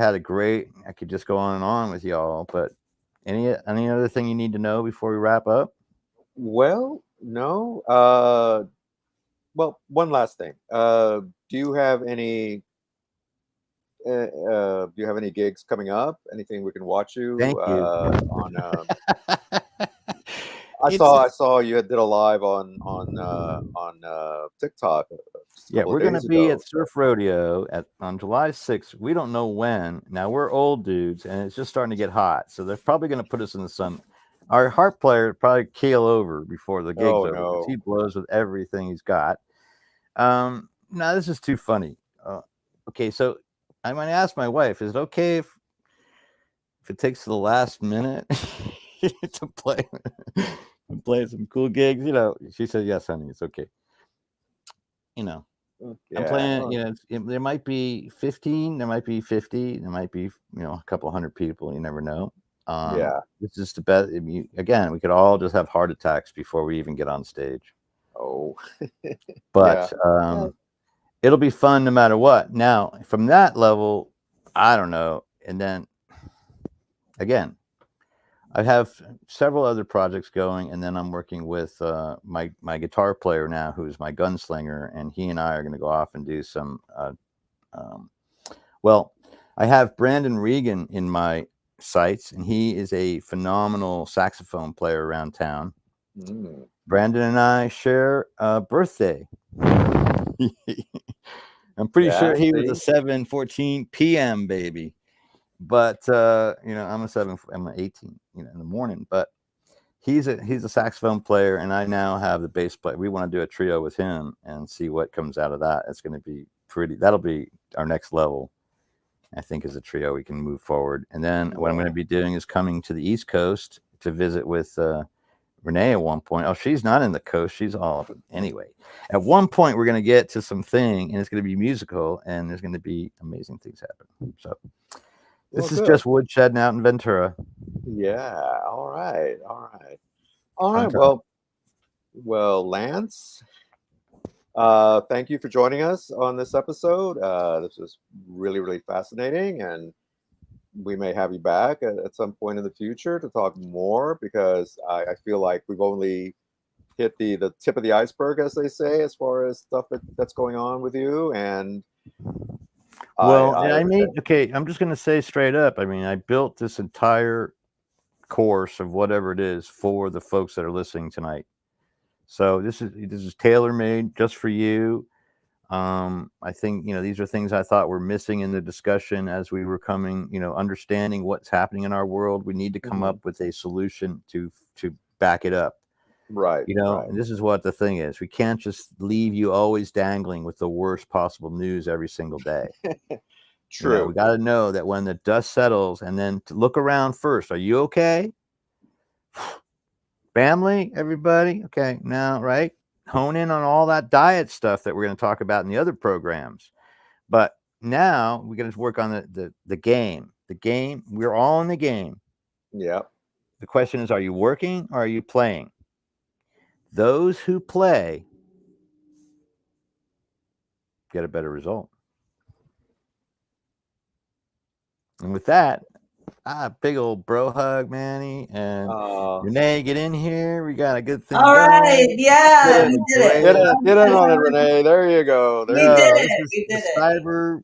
S3: could just go on and on with y'all, but any other thing you need to know before we wrap up?
S1: Well, no. Well, one last thing. Do you have any gigs coming up? Anything we can watch you?
S3: Thank you.
S1: On I saw you did a live on TikTok.
S3: We're going to be at Surf Rodeo on July 6th. We don't know when. Now, we're old dudes, and it's just starting to get hot, so they're probably going to put us in the sun. Our harp player probably keel over before the gig's over.
S1: No.
S3: He blows with everything he's got. Now, this is too funny. Okay, so I'm going to ask my wife, is it okay if it takes to the last minute to play some cool gigs? She said, yes, honey, it's okay. I'm playing, there might be 15, there might be 50, there might be, a couple hundred people. You never know.
S1: Yeah.
S3: This is the best. Again, we could all just have heart attacks before we even get on stage.
S1: Oh,
S3: But it'll be fun no matter what. Now, from that level, I don't know. And then again, I have several other projects going, and then I'm working with my guitar player now, who's my gunslinger, and he and I are going to go off and do some. Well, I have Brandon Regan in my sights, and he is a phenomenal saxophone player around town. Brandon and I share a birthday. I'm pretty sure he was a 7:14 p.m. baby. But I'm I'm 18, in the morning. But he's a saxophone player, and I now have the bass player. We want to do a trio with him and see what comes out of that. It's going to be that'll be our next level, I think, as a trio. We can move forward. And then what I'm going to be doing is coming to the East Coast to visit with Renée at one point. Oh, she's not in the coast. She's all of it. Anyway, at one point we're going to get to something, and it's going to be musical, and there's going to be amazing things happen. So this is just woodshedding out in Ventura.
S1: Yeah. All right. Well, Lance, thank you for joining us on this episode. This was really, really fascinating, and we may have you back at some point in the future to talk more, because I feel like we've only hit the tip of the iceberg, as they say, as far as stuff that's going on with you. And
S3: I'm just going to say straight up, I built this entire course of whatever it is for the folks that are listening tonight. So this is tailor-made just for you. I think, these are things I thought were missing in the discussion as we were understanding what's happening in our world. We need to come up with a solution to back it up.
S1: Right.
S3: And this is what the thing is. We can't just leave you always dangling with the worst possible news every single day.
S1: True.
S3: We got to know that when the dust settles, and then to look around first. Are you okay? Family, everybody? Okay. Now, right? Hone in on all that diet stuff that we're going to talk about in the other programs. But now we're going to work on the game. The game, we're all in the game.
S1: Yeah.
S3: The question is, are you working or are you playing? Those who play get a better result. And with that, big old bro hug, Manny, and Renée, get in here. We got a good thing.
S2: All right, yeah, we did it.
S1: Get in on it, Renée. There you go.
S2: We did it.
S3: Cyber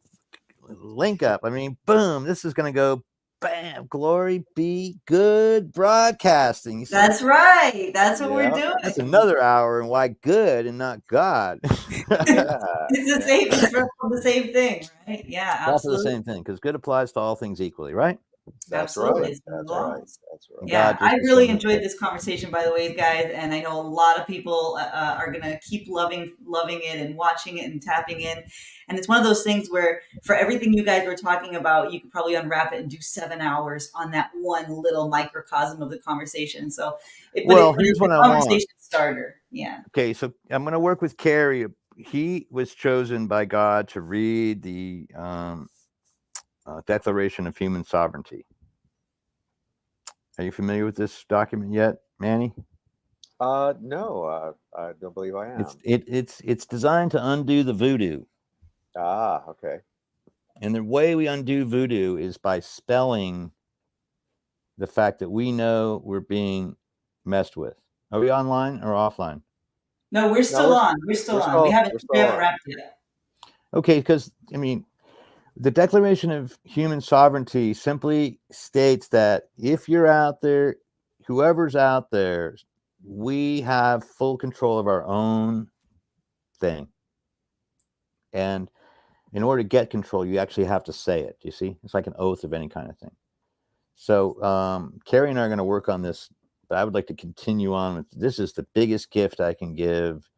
S3: link up. Boom. This is going to go. Bam! Glory be good broadcasting.
S2: That's right. That's what we're doing.
S3: That's another hour, and why good and not God?
S2: It's the same. It's the same thing, right? Yeah, absolutely.
S3: That's the same thing, because good applies to all things equally, right?
S1: That's
S2: absolutely.
S1: Right. That's right. That's right.
S2: Yeah, I really enjoyed this conversation, by the way, guys, and I know a lot of people are going to keep loving it and watching it and tapping in. And it's one of those things where, for everything you guys were talking about, you could probably unwrap it and do 7 hours on that one little microcosm of the conversation. So, here's what I want. Conversation starter. Yeah.
S3: Okay, so I'm going to work with Carrie. He was chosen by God to read the Declaration of Human Sovereignty. Are you familiar with this document yet, Manny?
S1: No, I don't believe I am.
S3: It's designed to undo the voodoo.
S1: Okay.
S3: And the way we undo voodoo is by spelling the fact that we know we're being messed with. Are we online or offline?
S2: No, we're still on. We're still on. We haven't wrapped yet. Okay,
S3: because the Declaration of Human Sovereignty simply states that if you're out there, whoever's out there, we have full control of our own thing. And in order to get control, you actually have to say it. You see, it's like an oath of any kind of thing. So Carrie and I are going to work on this, but I would like to continue on with this. Is the biggest gift I can give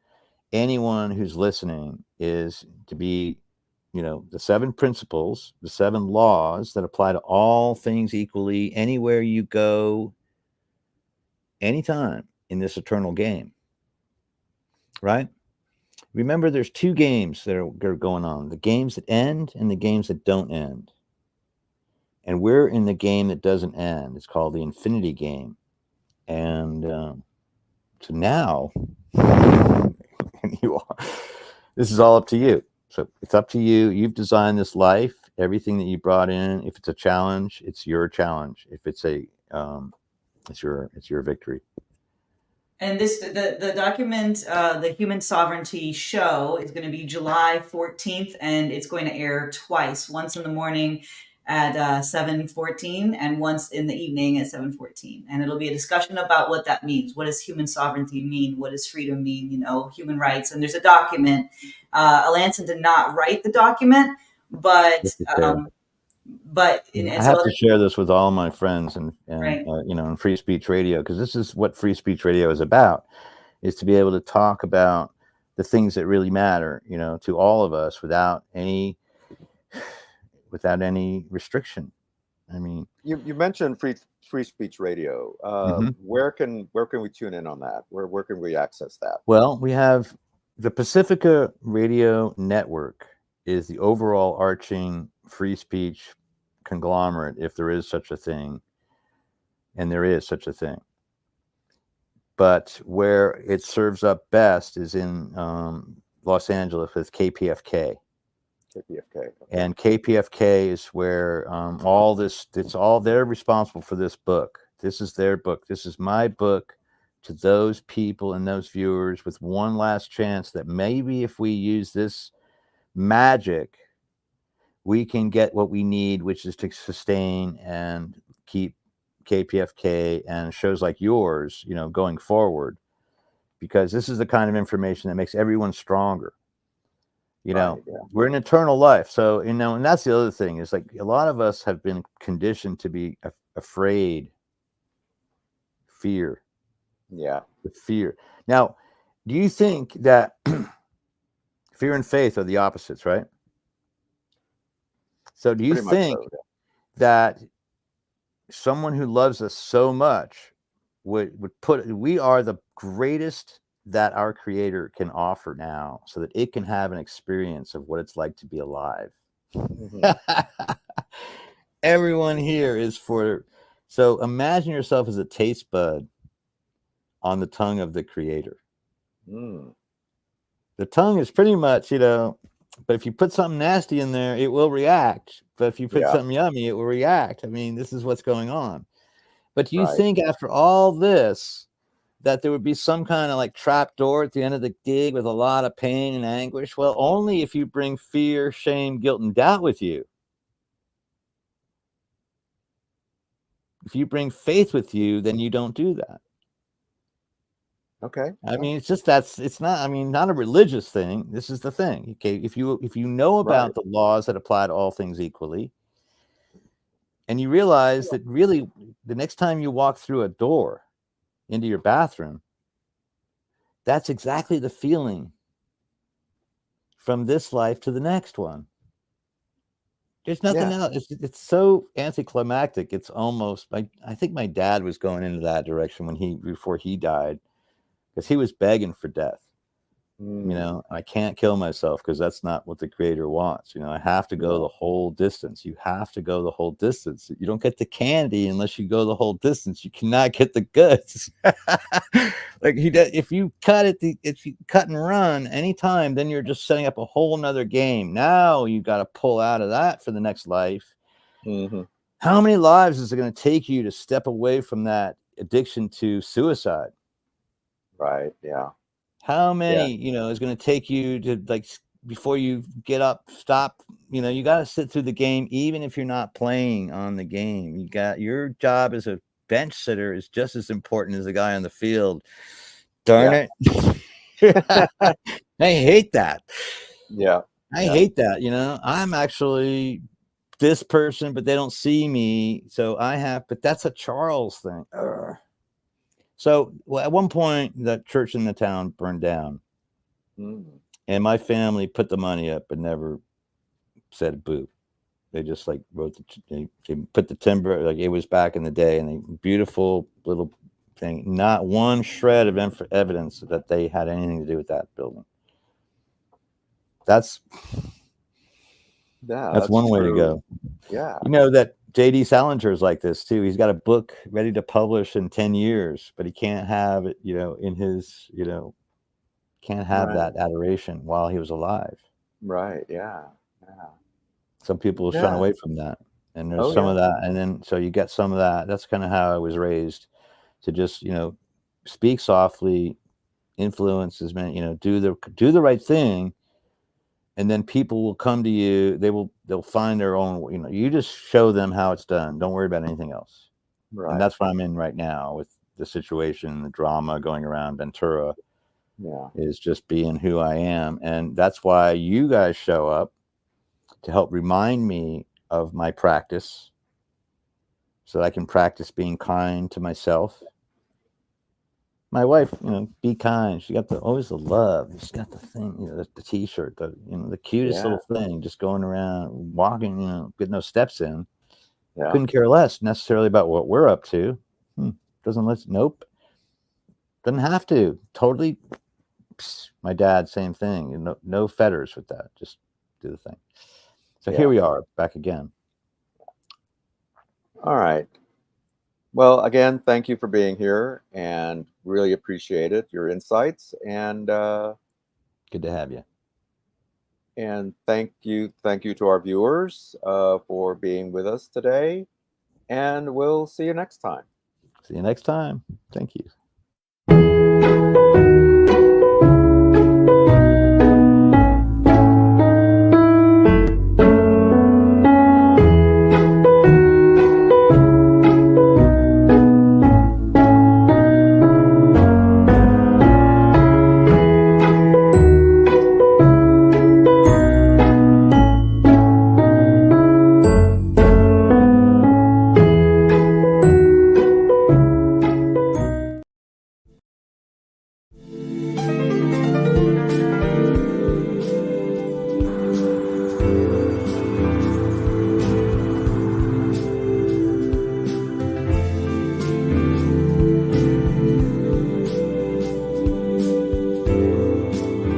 S3: anyone who's listening, is to be, the 7 principles, the 7 laws that apply to all things equally, anywhere you go, anytime in this eternal game. Right? Remember, there's two games that are going on: the games that end and the games that don't end. And we're in the game that doesn't end. It's called the infinity game. And so now, you are. This is all up to you. So it's up to you. You've designed this life. Everything that you brought in. If it's a challenge, it's your challenge. If it's it's your victory.
S2: And the document, the Human Sovereignty show, is going to be July 14th, and it's going to air twice, once in the morning at 7:14 and once in the evening at 7:14. And it'll be a discussion about what that means. What does human sovereignty mean? What does freedom mean? Human rights. And there's a document. Alanson did not write the document, but
S3: I have to share this with all my friends and
S2: right.
S3: In Free Speech Radio, because this is what Free Speech Radio is about, is to be able to talk about the things that really matter, to all of us without any restriction. I mean,
S1: you mentioned Free Speech Radio. Where can we tune in on that? Where can we access that?
S3: Well, we have the Pacifica Radio Network is the overall arching free speech conglomerate, if there is such a thing, and there is such a thing. But where it serves up best is in Los Angeles with KPFK.
S1: KPFK.
S3: And KPFK is where they're responsible for this book. This is their book. This is my book to those people and those viewers, with one last chance that maybe if we use this magic, we can get what we need, which is to sustain and keep KPFK and shows like yours, going forward, because this is the kind of information that makes everyone stronger.
S1: Right, yeah.
S3: We're an eternal life. So, and that's the other thing, is like a lot of us have been conditioned to be afraid, fear.
S1: Yeah.
S3: The fear. Now, do you think that fear and faith are the opposites, right? So do you think that someone who loves us so much would we are the greatest that our Creator can offer now, so that it can have an experience of what it's like to be alive? Mm-hmm. Everyone here is so imagine yourself as a taste bud on the tongue of the Creator. The tongue is pretty much, but if you put something nasty in there, it will react. But if you put something yummy, it will react. I mean, this is what's going on. But do you think after all this, that there would be some kind of like trap door at the end of the gig with a lot of pain and anguish? Well, only if you bring fear, shame, guilt, and doubt with you. If you bring faith with you, then you don't do that.
S1: Okay.
S3: I mean, it's just it's not a religious thing. This is the thing. Okay. If you know about the laws that apply to all things equally, and you realize that really the next time you walk through a door into your bathroom, that's exactly the feeling from this life to the next one. There's nothing else. It's so anticlimactic. It's almost like, I think my dad was going into that direction before he died, because he was begging for death. I can't kill myself because that's not what the Creator wants. I have to go the whole distance. You have to go the whole distance. You don't get the candy unless you go the whole distance. You cannot get the goods. If you cut and run anytime, then you're just setting up a whole nother game. Now you got to pull out of that for the next life. Mm-hmm. How many lives is it going to take you to step away from that addiction to suicide?
S1: Right. Yeah.
S3: How many, is going to take you to, before you get up, stop, you got to sit through the game, even if you're not playing on the game. Your job as a bench sitter is just as important as the guy on the field. Darn it. I hate that.
S1: Yeah.
S3: I hate that. I'm actually this person, but they don't see me. So but that's a Charles thing. Ugh. So at one point, that church in the town burned down, and my family put the money up but never said a boo. They just wrote they put the timber, it was back in the day, and beautiful little thing. Not one shred of evidence that they had anything to do with that building. that's
S1: Yeah,
S3: that's one way to
S1: true.
S3: go.
S1: Yeah.
S3: You know that J.D. Salinger is like this too. He's got a book ready to publish in 10 years, but he can't have it, in his, can't have
S1: Right.
S3: that adoration while he was alive.
S1: Right. Yeah. Yeah.
S3: Some people shun
S1: Yeah.
S3: away from that. And there's
S1: Oh,
S3: some
S1: yeah.
S3: of that. And then, so you get some of that. That's kind of how I was raised, to just, speak softly, influence as many, do the right thing. And then people will come to you. They'll find their own, you just show them how it's done. Don't worry about anything else.
S1: Right.
S3: And that's what I'm in right now with the situation, the drama going around Ventura,
S1: Yeah.
S3: is just being who I am. And that's why you guys show up, to help remind me of my practice, so that I can practice being kind to myself. My wife, be kind. She got always the love. She's got the thing, the t-shirt, the cutest
S1: Yeah.
S3: little thing, just going around, walking, with no steps in.
S1: Yeah.
S3: Couldn't care less necessarily about what we're up to. Doesn't listen. Nope. Doesn't have to. Totally. My dad, same thing. No fetters with that. Just do the thing. So
S1: Yeah.
S3: here we are, back again.
S1: All right. Well, again, thank you for being here, and really appreciate it, your insights, and
S3: Good to have you.
S1: thank you to our viewers for being with us today, and we'll see you next time.
S3: See you next time. Thank you.